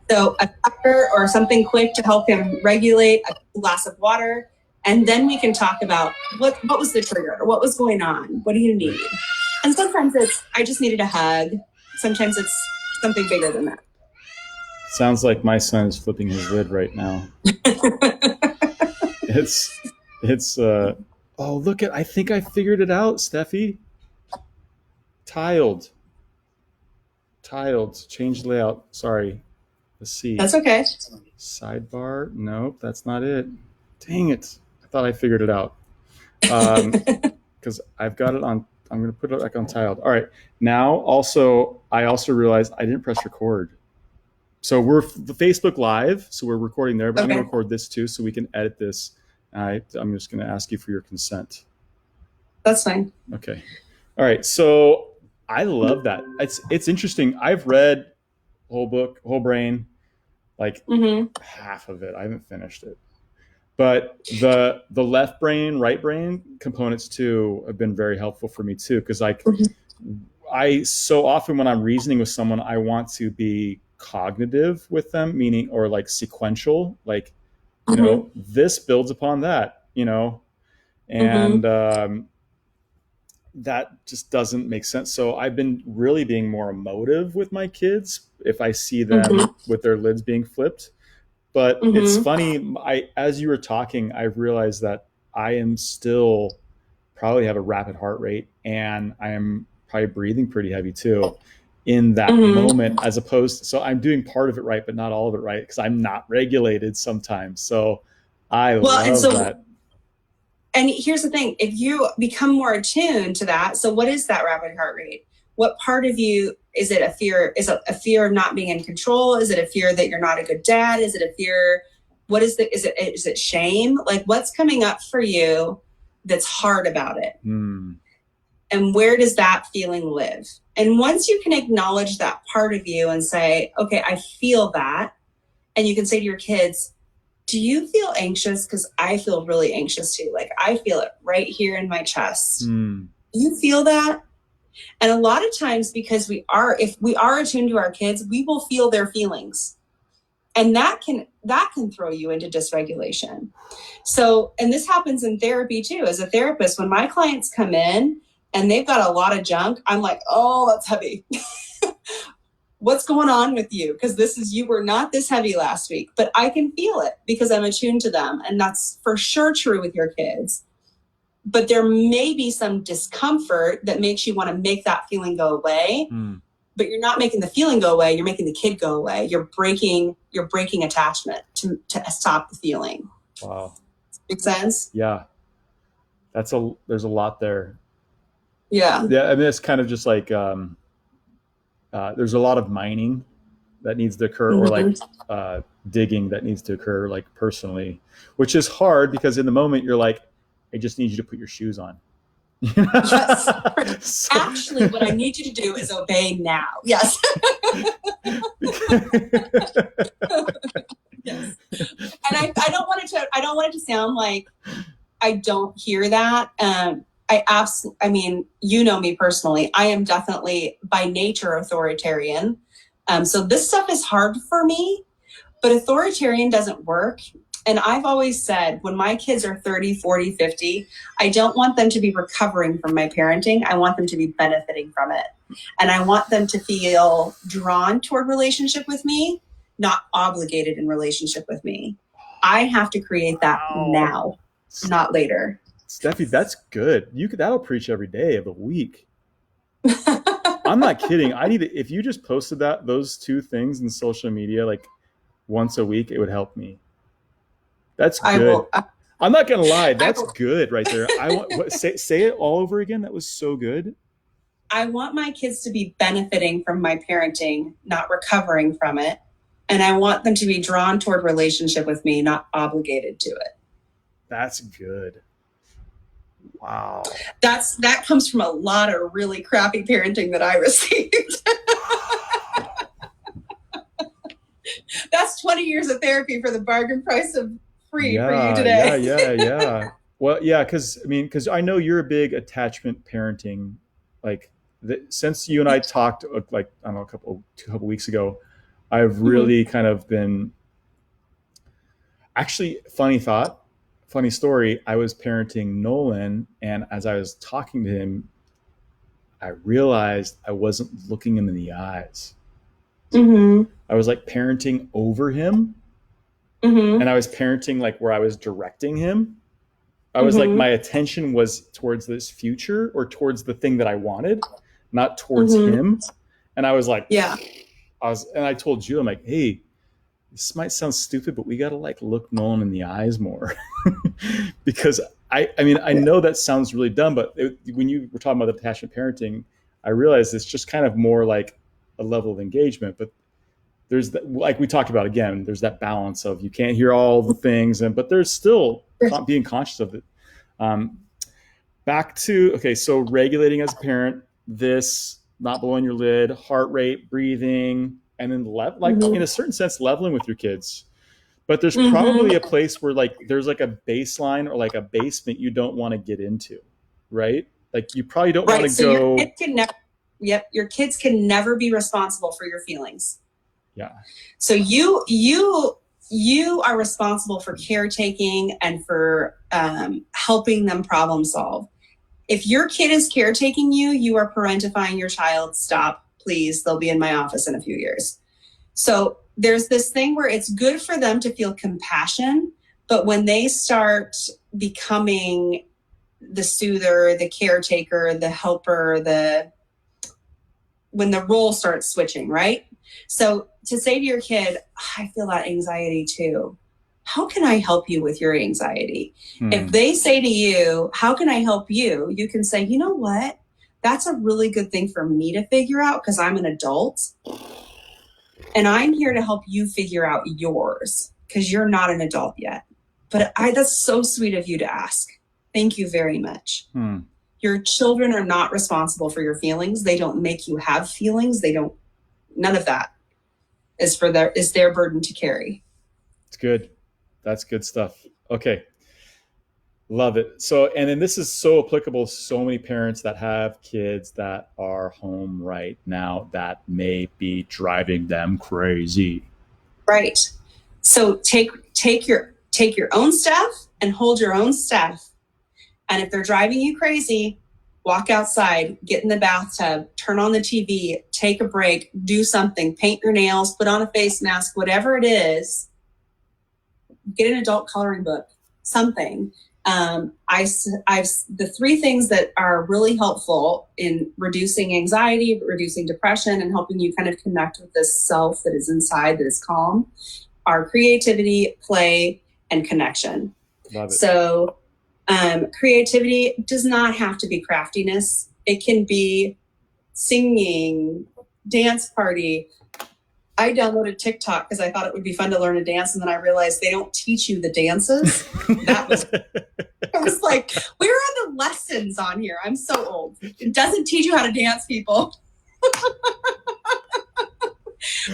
So a sucker or something quick to help him regulate, a glass of water. And then we can talk about what was the trigger? What was going on? What do you need? And sometimes I just needed a hug. Sometimes it's something bigger than that. Sounds like my son is flipping his lid right now. Oh, look I think I figured it out, Steffi. Tiled. Change layout. Sorry. Let's see. That's okay. Sidebar. Nope, that's not it. Dang it. I thought I figured it out. Because I've got it on. I'm going to put it back on tiled. All right. Now, I also realized I didn't press record. So we're the Facebook Live, so we're recording there, but I'm going to record this too so we can edit this. I'm just going to ask you for your consent. That's fine. Okay. All right. So I love that. It's interesting. I've read whole book, Whole Brain, like half of it. I haven't finished it. But the left brain, right brain components too have been very helpful for me too, because I so often when I'm reasoning with someone, I want to be cognitive with them, meaning, or like sequential, like, you know, this builds upon that, you know, and that just doesn't make sense. So I've been really being more emotive with my kids if I see them with their lids being flipped. But it's funny, as you were talking, I realized that I am still probably have a rapid heart rate, and I am probably breathing pretty heavy too in that moment, as opposed to, so I'm doing part of it right, but not all of it right, because I'm not regulated sometimes. So I love that. And here's the thing, if you become more attuned to that, so what is that rapid heart rate? What part of you, is it a fear? Is it a fear of not being in control? Is it a fear that you're not a good dad? Is it a fear? What is is it shame? Like, what's coming up for you that's hard about it? And where does that feeling live? And once you can acknowledge that part of you and say, okay, I feel that. And you can say to your kids, do you feel anxious? Because I feel really anxious too. Like, I feel it right here in my chest. Do you feel that? And a lot of times, because if we are attuned to our kids, we will feel their feelings. And that can throw you into dysregulation. So, and this happens in therapy too. As a therapist, when my clients come in and they've got a lot of junk, I'm like, oh, that's heavy. What's going on with you? Because you were not this heavy last week, but I can feel it because I'm attuned to them. And that's for sure true with your kids. But there may be some discomfort that makes you want to make that feeling go away. but you're not making the feeling go away. You're making the kid go away. You're breaking attachment to stop the feeling. Wow. Make sense? Yeah. There's a lot there. Yeah. Yeah. I mean, it's kind of just like, there's a lot of mining that needs to occur, or like digging that needs to occur, like personally, which is hard because in the moment you're like, I just need you to put your shoes on. Yes. So. Actually, what I need you to do is obey now. Yes. Yes. And I don't want it to sound like I don't hear that. I mean, you know me personally. I am definitely by nature authoritarian. So this stuff is hard for me, but authoritarian doesn't work. And I've always said when my kids are 30, 40, 50, I don't want them to be recovering from my parenting. I want them to be benefiting from it. And I want them to feel drawn toward relationship with me, not obligated in relationship with me. I have to create that now, not later. Steffi, that's good. That'll preach every day of the week. I'm not kidding. If you just posted those two things in social media like once a week, it would help me. That's good. I'm not gonna lie. That's good right there. Say it all over again. That was so good. I want my kids to be benefiting from my parenting, not recovering from it. And I want them to be drawn toward relationship with me, not obligated to it. That's good. Wow. That comes from a lot of really crappy parenting that I received. That's 20 years of therapy for the bargain price of free for you today. Yeah. Well, yeah, because I know you're a big attachment parenting. Like since you and I talked, like I don't know, a couple weeks ago, I've really kind of been. Actually, funny story. I was parenting Nolan, and as I was talking to him, I realized I wasn't looking him in the eyes. I was like parenting over him. And I was parenting like where I was directing him. I was like, my attention was towards this future or towards the thing that I wanted, not towards him. And I was like, and I told you, I'm like, hey, this might sound stupid, but we got to like look Nolan in the eyes more. Because I mean, I know that sounds really dumb, but when you were talking about the attachment parenting, I realized it's just kind of more like a level of engagement, but there's like we talked about again, there's that balance of you can't hear all the things, but there's still being conscious of it. Back to, okay, so regulating as a parent, this not blowing your lid, heart rate, breathing, and then in a certain sense, leveling with your kids. But there's probably a place where like there's like a baseline or like a basement you don't want to get into, right? Like you probably don't want to go. Your kids can never be responsible for your feelings. Yeah. So you are responsible for caretaking and for helping them problem solve. If your kid is caretaking you, you are parentifying your child. Stop, please. They'll be in my office in a few years. So there's this thing where it's good for them to feel compassion, but when they start becoming the soother, the caretaker, the helper, when the role starts switching, right? So to say to your kid, I feel that anxiety too. How can I help you with your anxiety? If they say to you, how can I help you? You can say, you know what? That's a really good thing for me to figure out because I'm an adult. And I'm here to help you figure out yours because you're not an adult yet. But that's so sweet of you to ask. Thank you very much. Your children are not responsible for your feelings. They don't make you have feelings. None of that is their burden to carry. It's good. That's good stuff. Okay. Love it. So, and then this is so applicable to so many parents that have kids that are home right now that may be driving them crazy. Right. So take your own stuff and hold your own stuff. And if they're driving you crazy, walk outside, get in the bathtub, turn on the TV, take a break, do something, paint your nails, put on a face mask, whatever it is, get an adult coloring book, something. The three things that are really helpful in reducing anxiety, reducing depression, and helping you kind of connect with this self that is inside that is calm are creativity, play, and connection. Love it. So creativity does not have to be craftiness. It can be singing, dance party. I downloaded TikTok because I thought it would be fun to learn a dance, and then I realized they don't teach you the dances. I was like, where are the lessons on here? I'm so old. It doesn't teach you how to dance, people.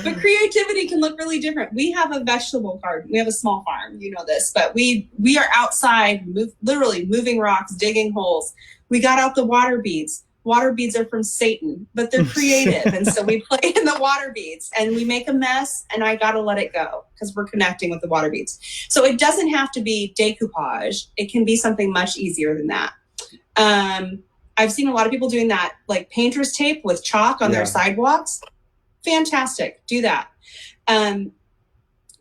But creativity can look really different. We have a vegetable garden. We have a small farm. You know this, but we are outside, literally moving rocks, digging holes. We got out the water beads. Water beads are from Satan, but they're creative. And so we play in the water beads and we make a mess, and I got to let it go because we're connecting with the water beads. So it doesn't have to be decoupage. It can be something much easier than that. I've seen a lot of people doing that, like painter's tape with chalk on their sidewalks. Fantastic. Do that.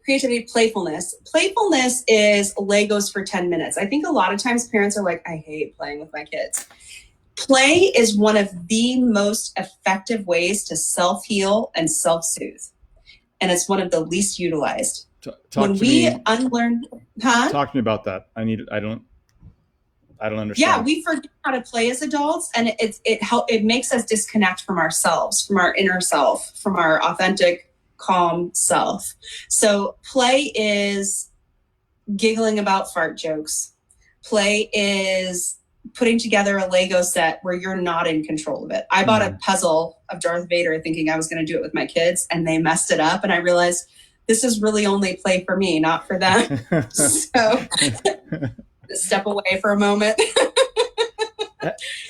Creativity, playfulness. Playfulness is Legos for 10 minutes. I think a lot of times parents are like, I hate playing with my kids. Play is one of the most effective ways to self-heal and self-soothe. And it's one of the least utilized. When we unlearn, Talk to me about that. I don't understand. Yeah, we forget how to play as adults, and it makes us disconnect from ourselves, from our inner self, from our authentic, calm self. So play is giggling about fart jokes. Play is putting together a Lego set where you're not in control of it. I bought a puzzle of Darth Vader thinking I was going to do it with my kids, and they messed it up, and I realized this is really only play for me, not for them. So step away for a moment.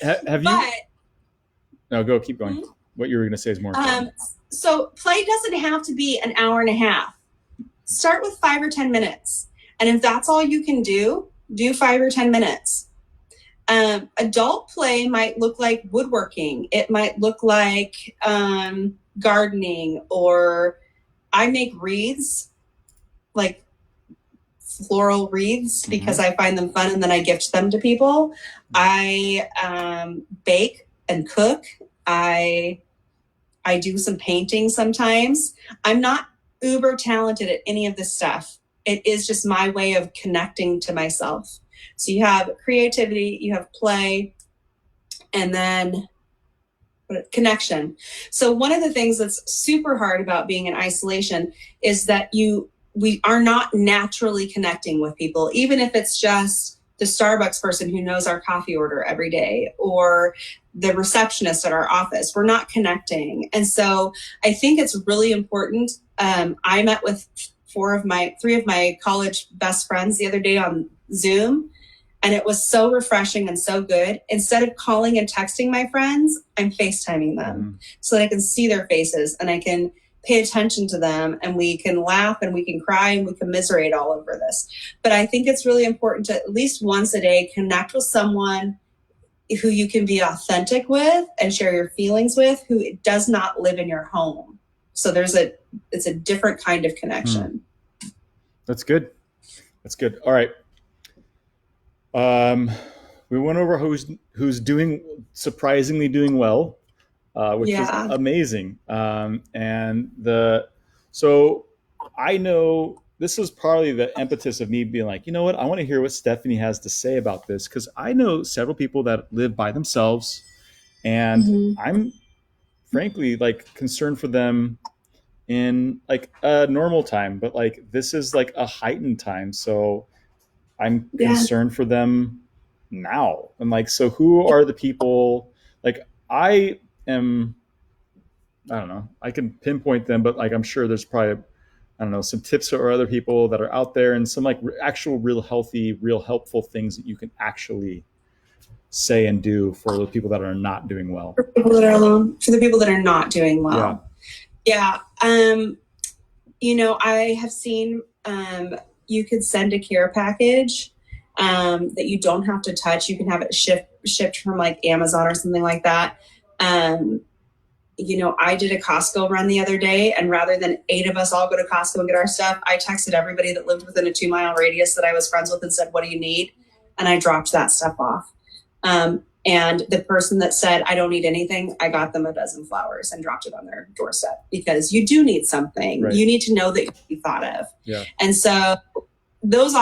Have you? No, go. Keep going. Mm-hmm. What you were going to say is more important. So play doesn't have to be an hour and a half. Start with 5 or 10 minutes. And if that's all you can do 5 or 10 minutes. Adult play might look like woodworking. It might look like gardening, or I make wreaths, like floral wreaths, because I find them fun and then I gift them to people. I bake and cook. I do some painting sometimes. I'm not uber talented at any of this stuff. It is just my way of connecting to myself. So you have creativity, you have play, and then connection. So one of the things that's super hard about being in isolation is that we are not naturally connecting with people, even if it's just the Starbucks person who knows our coffee order every day, or the receptionist at our office. We're not connecting. And so I think it's really important. I met with three of my college best friends the other day on Zoom, and it was so refreshing and so good. Instead of calling and texting my friends, I'm FaceTiming them so that I can see their faces and I can pay attention to them, and we can laugh and we can cry and we commiserate all over this. But I think it's really important to at least once a day connect with someone who you can be authentic with and share your feelings with, who does not live in your home. So it's a different kind of connection. That's good. All right. We went over who's surprisingly doing well, which is amazing. So I know this was probably the impetus of me being like, you know what, I want to hear what Stephanie has to say about this, because I know several people that live by themselves, and I'm frankly like concerned for them in like a normal time, but like this is like a heightened time. So I'm concerned for them now. And like, so who are the people? Like I don't know, I can pinpoint them, but like, I'm sure there's probably, I don't know, some tips for other people that are out there, and some like actual real healthy, real helpful things that you can actually say and do for the people that are not doing well. For the people that are not doing well. Yeah. I have seen, you could send a care package that you don't have to touch. You can have it shipped from like Amazon or something like that. I did a Costco run the other day, and rather than 8 of us all go to Costco and get our stuff, I texted everybody that lived within a 2-mile radius that I was friends with and said, what do you need? and I dropped that stuff off. And the person that said, I don't need anything, I got them a dozen flowers and dropped it on their doorstep, because you do need something. Right. You need to know that you thought of. Yeah. And so those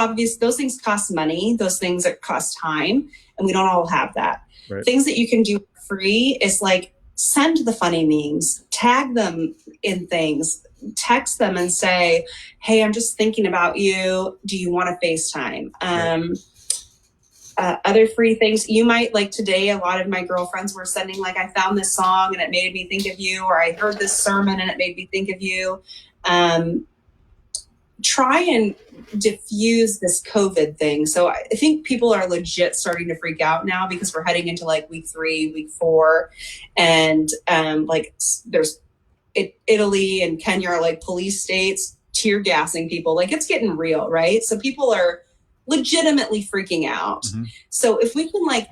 things cost money. Those things that cost time. And we don't all have that. Right. Things that you can do for free is like send the funny memes, tag them in things, text them and say, hey, I'm just thinking about you. Do you want to FaceTime? Right. Other free things you might like. Today, a lot of my girlfriends were sending like, I found this song and it made me think of you, or I heard this sermon and it made me think of you. Try and diffuse this COVID thing. So I think people are legit starting to freak out now, because we're heading into like week 3, week 4. And like there's Italy and Kenya are like police states tear gassing people. Like it's getting real, right? So people are legitimately freaking out. Mm-hmm. So if we can like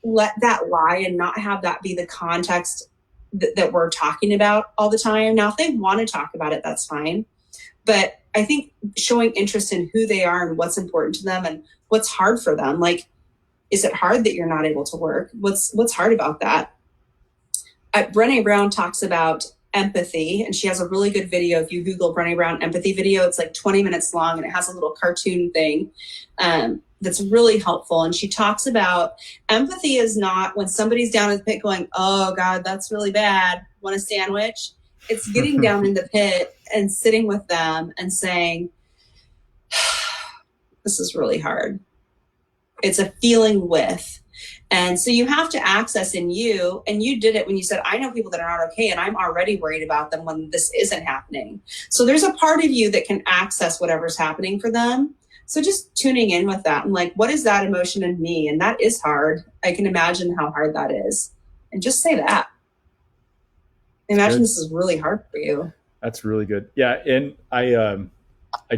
let that lie and not have that be the context that we're talking about all the time. Now, if they want to talk about it, that's fine. But I think showing interest in who they are and what's important to them and what's hard for them. Like, is it hard that you're not able to work? What's hard about that? Brené Brown talks about empathy, and she has a really good video. If you Google Brené Brown empathy video, it's like 20 minutes long, and it has a little cartoon thing that's really helpful. And she talks about empathy is not when somebody's down in the pit going, oh God, that's really bad, want a sandwich? It's getting down in the pit and sitting with them and saying, this is really hard. It's a feeling with. And so you have to access in you, and you did it when you said, I know people that are not okay, and I'm already worried about them when this isn't happening. So there's a part of you that can access whatever's happening for them. So just tuning in with that and like, what is that emotion in me? And that is hard. I can imagine how hard that is. And just say that. Imagine this is really hard for you. That's really good. Yeah. And I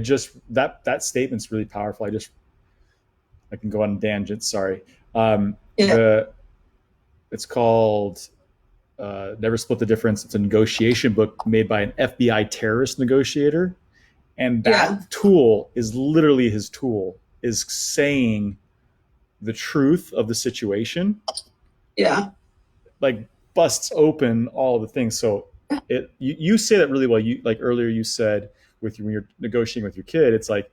just, that statement's really powerful. I can go on tangents. Sorry. It's called Never Split the Difference. It's a negotiation book made by an FBI terrorist negotiator. And that tool is literally his tool, is saying the truth of the situation. Yeah. Like busts open all the things. So you say that really well. You like earlier you said when you're negotiating with your kid, it's like,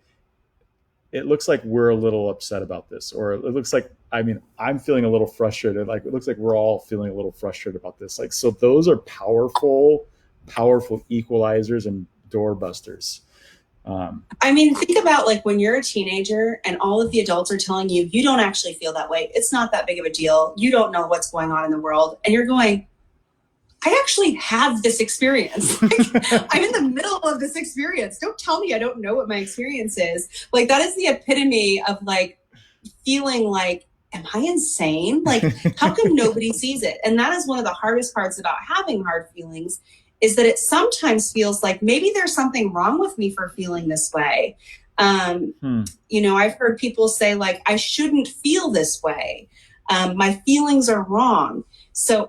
it looks like we're a little upset about this, or it looks like, I'm feeling a little frustrated. Like, it looks like we're all feeling a little frustrated about this. Like, so those are powerful equalizers and door busters. Think about like when you're a teenager and all of the adults are telling you, you don't actually feel that way. It's not that big of a deal. You don't know what's going on in the world. And you're going, I actually have this experience. Like, I'm in the middle of this experience. Don't tell me I don't know what my experience is. Like, that is the epitome of like feeling like, am I insane? Like, how come nobody sees it? And that is one of the hardest parts about having hard feelings, is that it sometimes feels like maybe there's something wrong with me for feeling this way. I've heard people say like, I shouldn't feel this way. My feelings are wrong. So,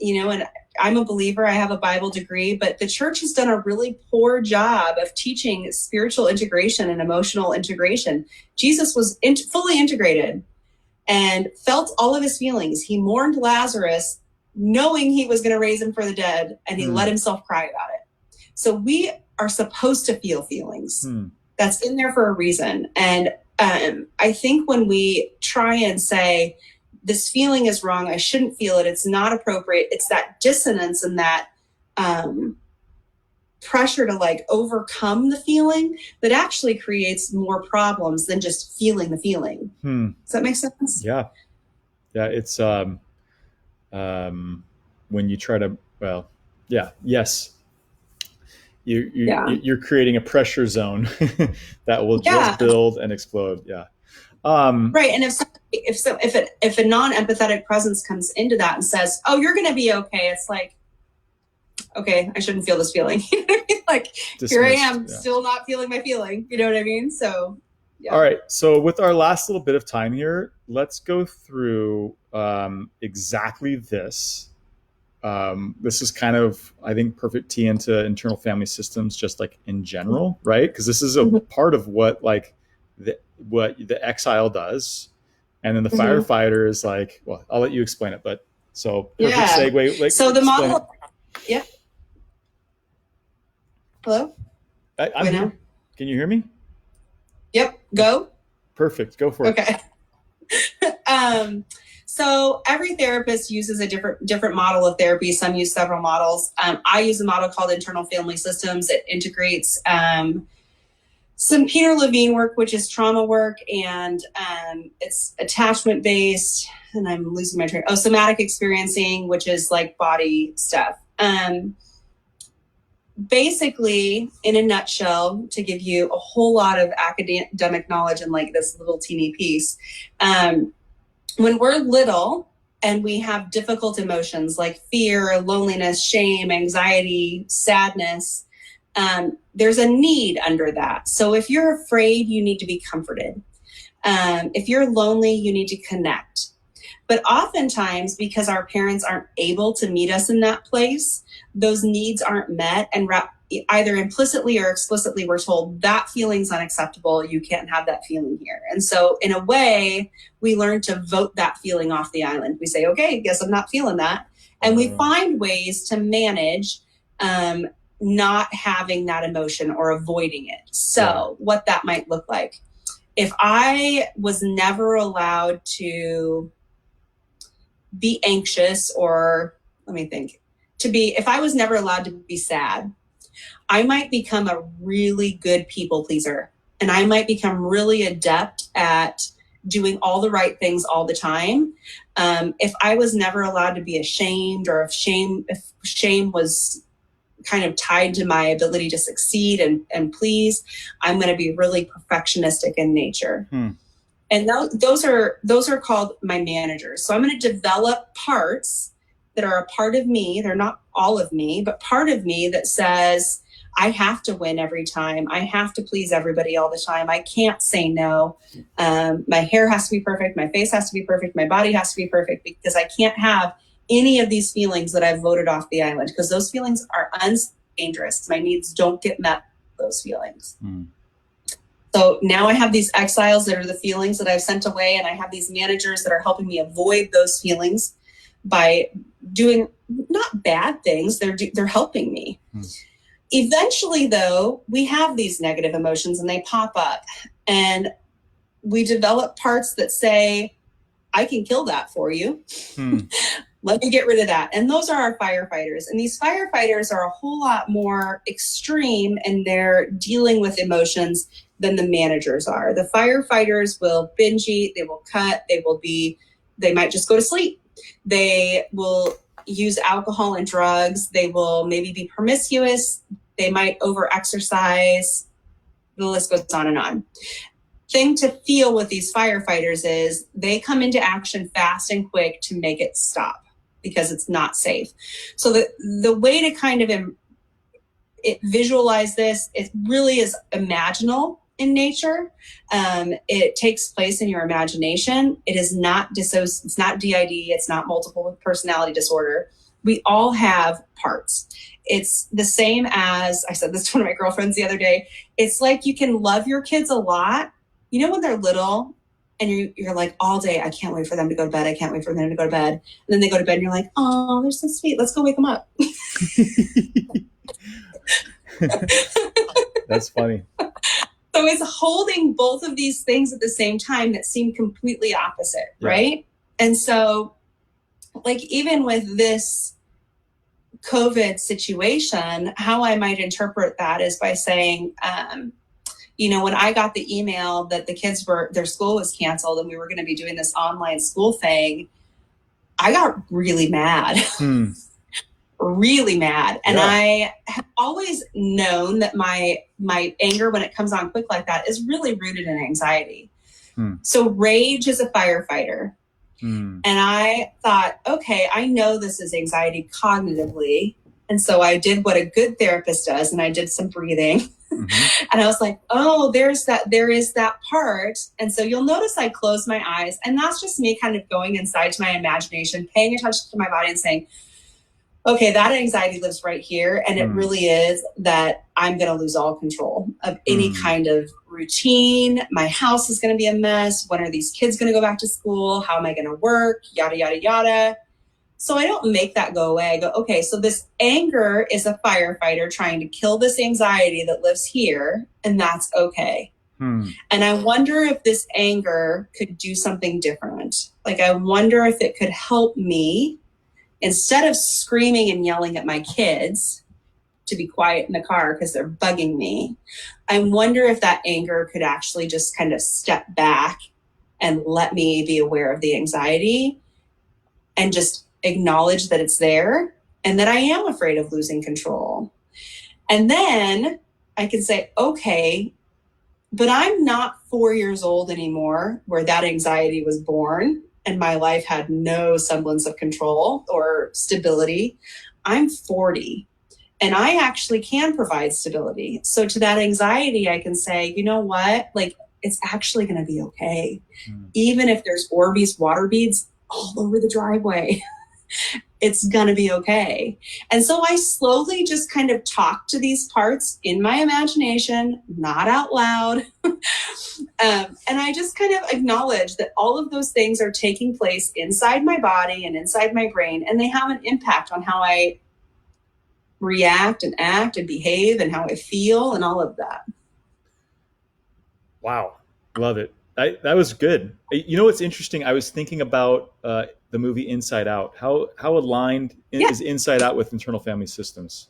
and I'm a believer, I have a Bible degree, but the church has done a really poor job of teaching spiritual integration and emotional integration. Jesus was fully integrated and felt all of his feelings. He mourned Lazarus knowing he was going to raise him from the dead, and he let himself cry about it. So we are supposed to feel feelings. That's in there for a reason. And I think when we try and say, this feeling is wrong, I shouldn't feel it, it's not appropriate, it's that dissonance and that pressure to like overcome the feeling that actually creates more problems than just feeling the feeling. Does that make sense? Yeah. It's when you try to, yes, you're creating a pressure zone that will just build and explode. Yeah. Right. And if a non-empathetic presence comes into that and says, oh, you're going to be okay, it's like, okay, I shouldn't feel this feeling. You know what I mean? Like, dismissed, here I am, still not feeling my feeling. You know what I mean? So, yeah. All right. So with our last little bit of time here, let's go through exactly this. This is kind of, I think, perfect tee into internal family systems, just like in general, right? Because this is a part of what the exile does. And then the Mm-hmm. firefighter is like, well, I'll let you explain it, but so perfect Yeah. segue. Like, So the explain model, yeah. Hello? I'm Wait here. now. Can you hear me? Yep. Go. Perfect. Go for it. Okay. So every therapist uses a different model of therapy. Some use several models. I use a model called internal family systems. It integrates some Peter Levine work, which is trauma work, and it's attachment based. And I'm losing my train. Oh, somatic experiencing, which is like body stuff. Basically, in a nutshell, to give you a whole lot of academic knowledge in like this little teeny piece, when we're little and we have difficult emotions like fear, loneliness, shame, anxiety, sadness, there's a need under that. So if you're afraid, you need to be comforted. If you're lonely, you need to connect. But oftentimes, because our parents aren't able to meet us in that place, those needs aren't met. And either implicitly or explicitly, we're told that feeling's unacceptable. You can't have that feeling here. And so in a way, we learn to vote that feeling off the island. We say, okay, guess I'm not feeling that. And we find ways to manage not having that emotion or avoiding it. So what that might look like. If I was never allowed to be anxious, or let me think, if I was never allowed to be sad, I might become a really good people pleaser. And I might become really adept at doing all the right things all the time. If I was never allowed to be ashamed, or if shame was kind of tied to my ability to succeed and please, I'm going to be really perfectionistic in nature. And those are called my managers. So I'm going to develop parts that are a part of me. They're not all of me, but part of me that says, I have to win every time. I have to please everybody all the time. I can't say no. My hair has to be perfect. My face has to be perfect. My body has to be perfect, because I can't have any of these feelings that I've voted off the island, because those feelings are dangerous. My needs don't get met with those feelings. So now I have these exiles that are the feelings that I've sent away, and I have these managers that are helping me avoid those feelings by doing not bad things. They're helping me. Eventually, though, we have these negative emotions and they pop up, and we develop parts that say, I can kill that for you. Let me get rid of that. And those are our firefighters. And these firefighters are a whole lot more extreme in their dealing with emotions than the managers are. The firefighters will binge eat, they will cut, they might just go to sleep. They will use alcohol and drugs. They will maybe be promiscuous. They might over-exercise. The list goes on and on. Thing to feel with these firefighters is they come into action fast and quick to make it stop, because it's not safe. So the way to kind of visualize this, it really is imaginal in nature. It takes place in your imagination. It is not it's not DID. It's not multiple personality disorder. We all have parts. It's the same as, I said this to one of my girlfriends the other day, it's like you can love your kids a lot. You know, when they're little, and you're like, all day, I can't wait for them to go to bed. I can't wait for them to go to bed. And then they go to bed and you're like, oh, they're so sweet. Let's go wake them up. That's funny. So it's holding both of these things at the same time that seem completely opposite, right? And so, like, even with this COVID situation, how I might interpret that is by saying, when I got the email that their school was canceled and we were going to be doing this online school thing, I got really mad, really mad. And I have always known that my anger, when it comes on quick like that, is really rooted in anxiety. So rage is a firefighter. And I thought, okay, I know this is anxiety cognitively. And so I did what a good therapist does, and I did some breathing. And I was like, oh, there is that part. And so you'll notice I closed my eyes, and that's just me kind of going inside to my imagination, paying attention to my body and saying, okay, that anxiety lives right here. And it Hmm. really is that I'm going to lose all control of any Hmm. kind of routine. My house is going to be a mess. When are these kids going to go back to school? How am I going to work? Yada, yada, yada. So I don't make that go away. I go, okay, so this anger is a firefighter trying to kill this anxiety that lives here, and that's okay. Hmm. And I wonder if this anger could do something different. Like, I wonder if it could help me instead of screaming and yelling at my kids to be quiet in the car because they're bugging me. I wonder if that anger could actually just kind of step back and let me be aware of the anxiety and just acknowledge that it's there and that I am afraid of losing control. And then I can say, okay, but I'm not 4 years old anymore where that anxiety was born and my life had no semblance of control or stability. I'm 40 and I actually can provide stability. So to that anxiety, I can say, you know what? Like, it's actually going to be okay. Hmm. Even if there's Orbeez water beads all over the driveway, it's going to be okay. And so I slowly just kind of talk to these parts in my imagination, not out loud. And I just kind of acknowledge that all of those things are taking place inside my body and inside my brain, and they have an impact on how I react and act and behave and how I feel and all of that. Wow, love it. That was good. You know what's interesting? I was thinking about the movie Inside Out. How aligned Yeah, is Inside Out with internal family systems?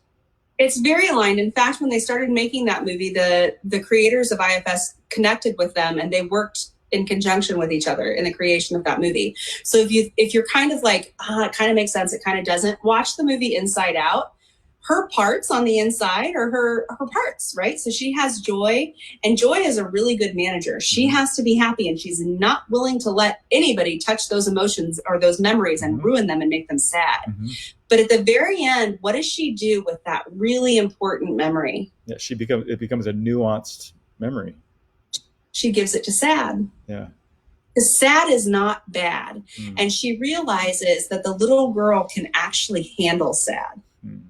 it's very aligned. In fact, when they started making that movie, the creators of IFS connected with them and they worked in conjunction with each other in the creation of that movie. So if you're kind of like, it kind of makes sense, it kind of doesn't, watch the movie Inside Out. Her parts on the inside are her parts, right? So she has Joy, and Joy is a really good manager. She Mm-hmm. has to be happy, and she's not willing to let anybody touch those emotions or those memories and Mm-hmm. ruin them and make them sad. Mm-hmm. But at the very end, what does she do with that really important memory? Yeah, it becomes a nuanced memory. She gives it to Sad. Yeah. Because Sad is not bad. Mm. And she realizes that the little girl can actually handle Sad. Mm.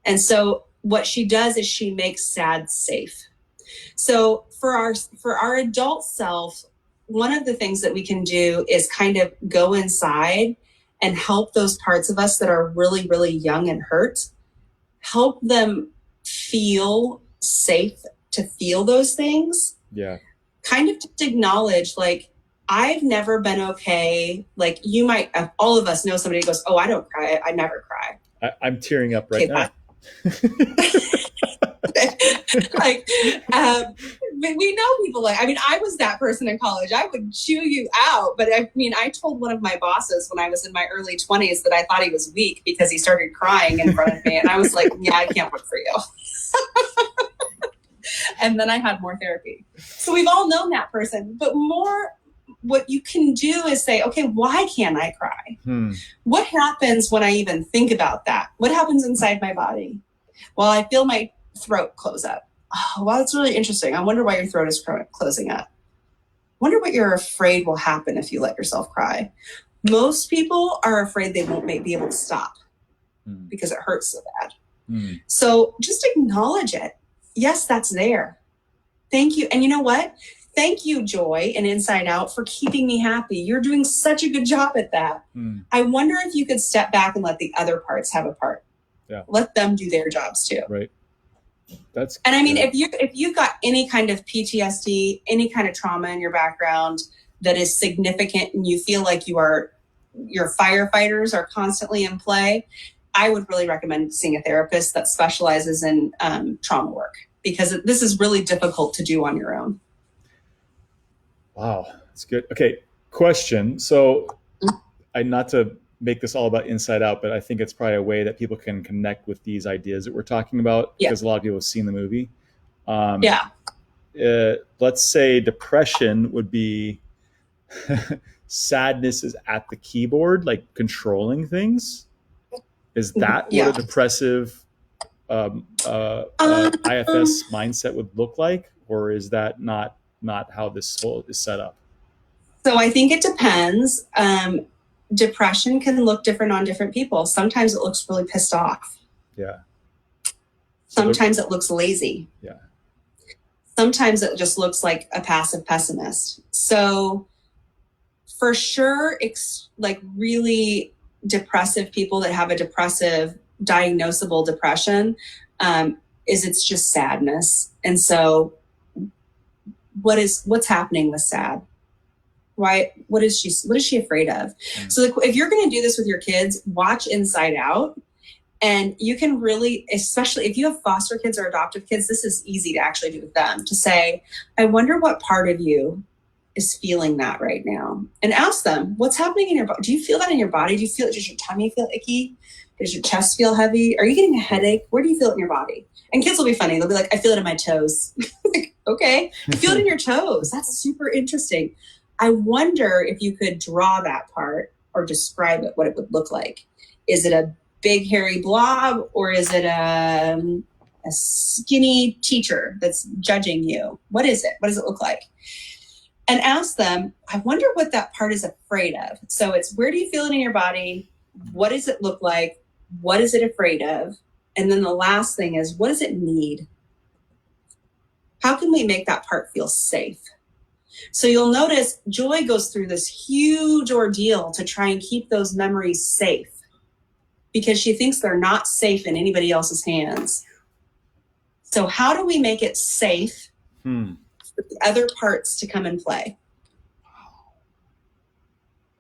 And so what she does is she makes Sad safe. So for our adult self, one of the things that we can do is kind of go inside and help those parts of us that are really, really young and hurt, help them feel safe to feel those things. Yeah. Kind of just acknowledge, like, I've never been okay. Like, you might, all of us know somebody who goes, oh, I don't cry. I never cry. I'm tearing up right Okay, now. like, we know people like, I mean, I was that person in college. I would chew you out. But I mean, I told one of my bosses when I was in my early 20s that I thought he was weak because he started crying in front of me. And I was like, yeah, I can't work for you. And then I had more therapy. So we've all known that person, but more what you can do is say, okay, why can't I cry? What happens when I even think about that? What happens inside my body? Well, I feel my throat close up. Oh, well, that's really interesting. I wonder why your throat is closing up. Wonder what you're afraid will happen if you let yourself cry. Most people are afraid they won't be able to stop because it hurts so bad. So just acknowledge it. Yes, that's there. Thank you. And you know what? Thank you, Joy and Inside Out, for keeping me happy. You're doing such a good job at that. I wonder if you could step back and let the other parts have a part. Yeah. Let them do their jobs too. Right. And I mean, if you've got any kind of PTSD, any kind of trauma in your background that is significant, and you feel like your firefighters are constantly in play, I would really recommend seeing a therapist that specializes in trauma work, because this is really difficult to do on your own. Wow, that's good. Okay, question. So, not to make this all about Inside Out, but I think it's probably a way that people can connect with these ideas that we're talking about, because a lot of people have seen the movie. Let's say depression would be sadness is at the keyboard, like controlling things. Is that what a depressive IFS mindset would look like, or is that not how this whole is set up? So I think it depends. depression can look different on different people. Sometimes it looks really pissed off. Yeah. Sometimes it looks lazy. Yeah. Sometimes it just looks like a passive pessimist. So for sure, like really depressive people that have a depressive diagnosable depression, is it's just sadness. And so what's happening with sad? Why, what is she afraid of? So if you're going to do this with your kids, watch Inside Out. And you can really, especially if you have foster kids or adoptive kids, this is easy to actually do with them, to say, I wonder what part of you is feeling that right now. And ask them, what's happening in your body? Do you feel that in your body? Do you feel it? Does your tummy feel icky? Does your chest feel heavy? Are you getting a headache? Where do you feel it in your body? And kids will be funny. They'll be like, I feel it in my toes. Like, okay, you feel it in your toes. That's super interesting. I wonder if you could draw that part or describe it, what it would look like. Is it a big hairy blob, or is it a skinny teacher that's judging you? What is it? What does it look like? And ask them, I wonder what that part is afraid of. So it's, where do you feel it in your body? What does it look like? What is it afraid of? And then the last thing is, what does it need? How can we make that part feel safe? So you'll notice Joy goes through this huge ordeal to try and keep those memories safe, because she thinks they're not safe in anybody else's hands. So how do we make it safe for the other parts to come and play?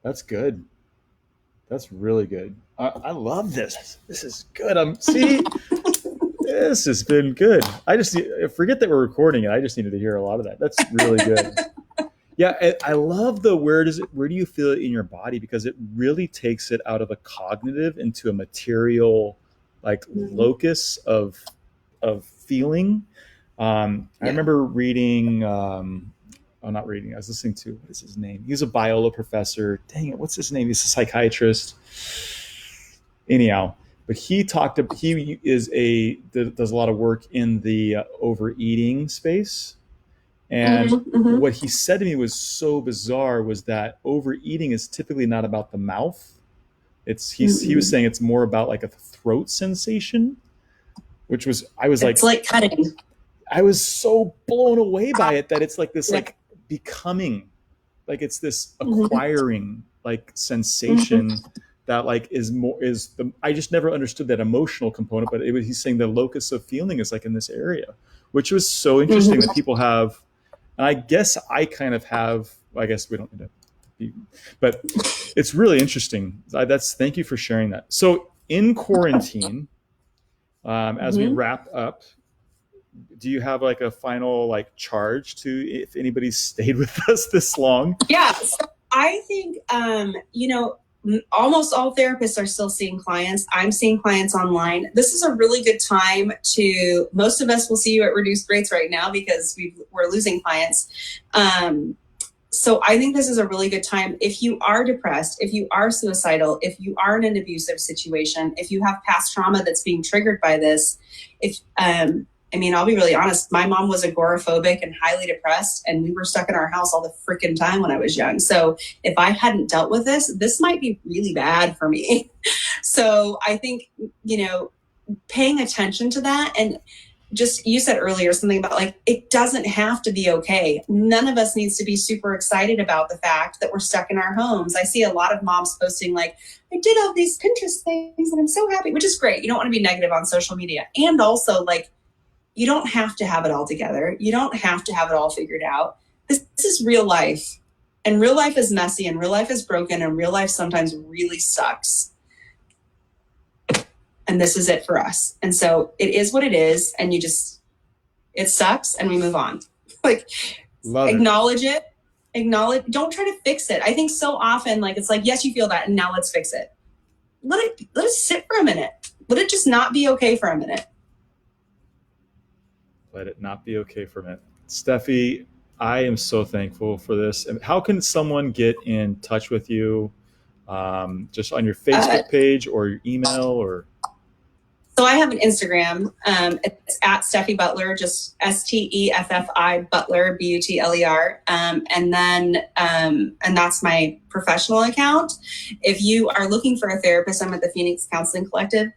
That's good. That's really good. I love this. This is good. See, this has been good. I just forget that we're recording it. I just needed to hear a lot of that. That's really good. Yeah, I love the where do you feel it in your body, because it really takes it out of a cognitive into a material, like locus of feeling. I remember reading, not reading, I was listening to, what is his name? He's a Biola professor. Dang it, what's his name? He's a psychiatrist. Anyhow, but he does a lot of work in the overeating space. And what he said to me was so bizarre, was that overeating is typically not about the mouth. He was saying it's more about like a throat sensation, which was, it's like cutting. I was so blown away by it, that it's like this, like becoming, like it's this acquiring like sensation that like I just never understood that emotional component, but he's saying the locus of feeling is like in this area, which was so interesting that people have. And I guess I kind of have, I guess we don't need to be, but it's really interesting. Thank you for sharing that. So in quarantine, as we wrap up, do you have like a final like charge to, if anybody's stayed with us this long? Yeah. So I think, almost all therapists are still seeing clients. I'm seeing clients online. This is a really good time most of us will see you at reduced rates right now because we're losing clients. So I think this is a really good time. If you are depressed, if you are suicidal, if you are in an abusive situation, if you have past trauma that's being triggered by this, I'll be really honest. My mom was agoraphobic and highly depressed, and we were stuck in our house all the freaking time when I was young. So if I hadn't dealt with this might be really bad for me. So I think, paying attention to that, and just, you said earlier something about like, it doesn't have to be okay. None of us needs to be super excited about the fact that we're stuck in our homes. I see a lot of moms posting like, I did all these Pinterest things and I'm so happy, which is great. You don't want to be negative on social media. And also, like, you don't have to have it all together. You don't have to have it all figured out. This is real life. And real life is messy, and real life is broken, and real life sometimes really sucks. And this is it for us. And so it is what it is. And it sucks, and we move on. Like, acknowledge it. Don't try to fix it. I think so often, like, it's like, yes, you feel that, and now let's fix it. Let it sit for a minute. Let it just not be okay for a minute. Let it not be okay for a minute. Steffi, I am so thankful for this. And how can someone get in touch with you? Just on your Facebook page or your email, or? So I have an Instagram. It's at Steffi Butler, just Steffi Butler, Butler. And that's my professional account. If you are looking for a therapist, I'm at the Phoenix Counseling Collective.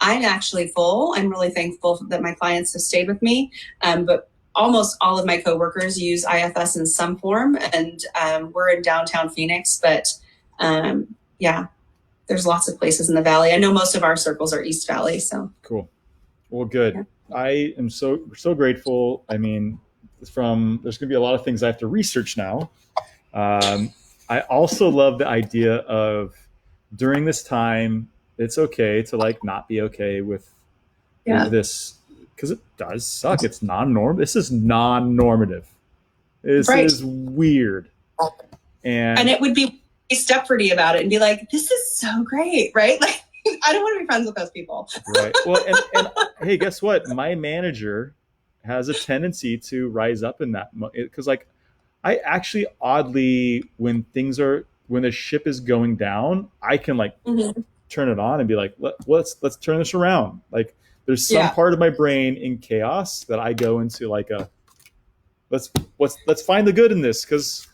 I'm actually full. I'm really thankful that my clients have stayed with me. But almost all of my coworkers use IFS in some form, and we're in downtown Phoenix. But yeah, there's lots of places in the valley. I know most of our circles are East Valley. So Cool. Well, good. yeah. I am so grateful. I mean, there's going to be a lot of things I have to research now. I also love the idea of during this time, it's okay to like not be okay with Yeah. this because it does suck. It's non-norm. This is non-normative. This Right. is weird, And it would be Stepfordy about it and be like, this is so great, right? Like, I don't want to be friends with those people. Right. Well, and hey, guess what? My manager has a tendency to rise up in that because, like, I actually oddly, when the ship is going down, I can like turn it on and be like, let's turn this around. Like, there's some part of my brain in chaos that I go into like let's find the good in this because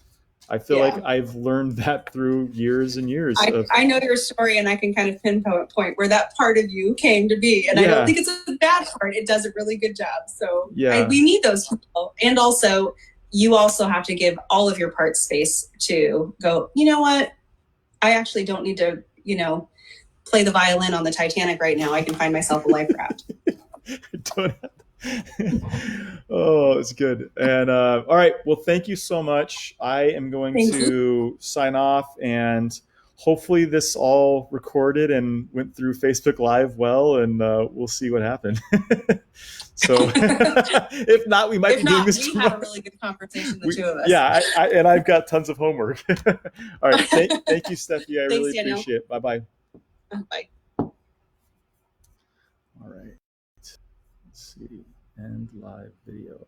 I feel like I've learned that through years and years. I know your story, and I can kind of pinpoint where that part of you came to be. And I don't think it's a bad part. It does a really good job. So we need those people. And also, you also have to give all of your parts space to go, you know what? I actually don't need to, play the violin on the Titanic right now. I can find myself a life raft. Oh, it's good. And all right. Well, thank you so much. I am going to sign off, and hopefully this all recorded and went through Facebook Live well, and we'll see what happened. So if not, we might be doing this tomorrow. We had a really good conversation, the two of us. Yeah, and I've got tons of homework. All right. Thank you, Steffi. I really appreciate it. Bye-bye. Bye. All right. Let's see. End live video.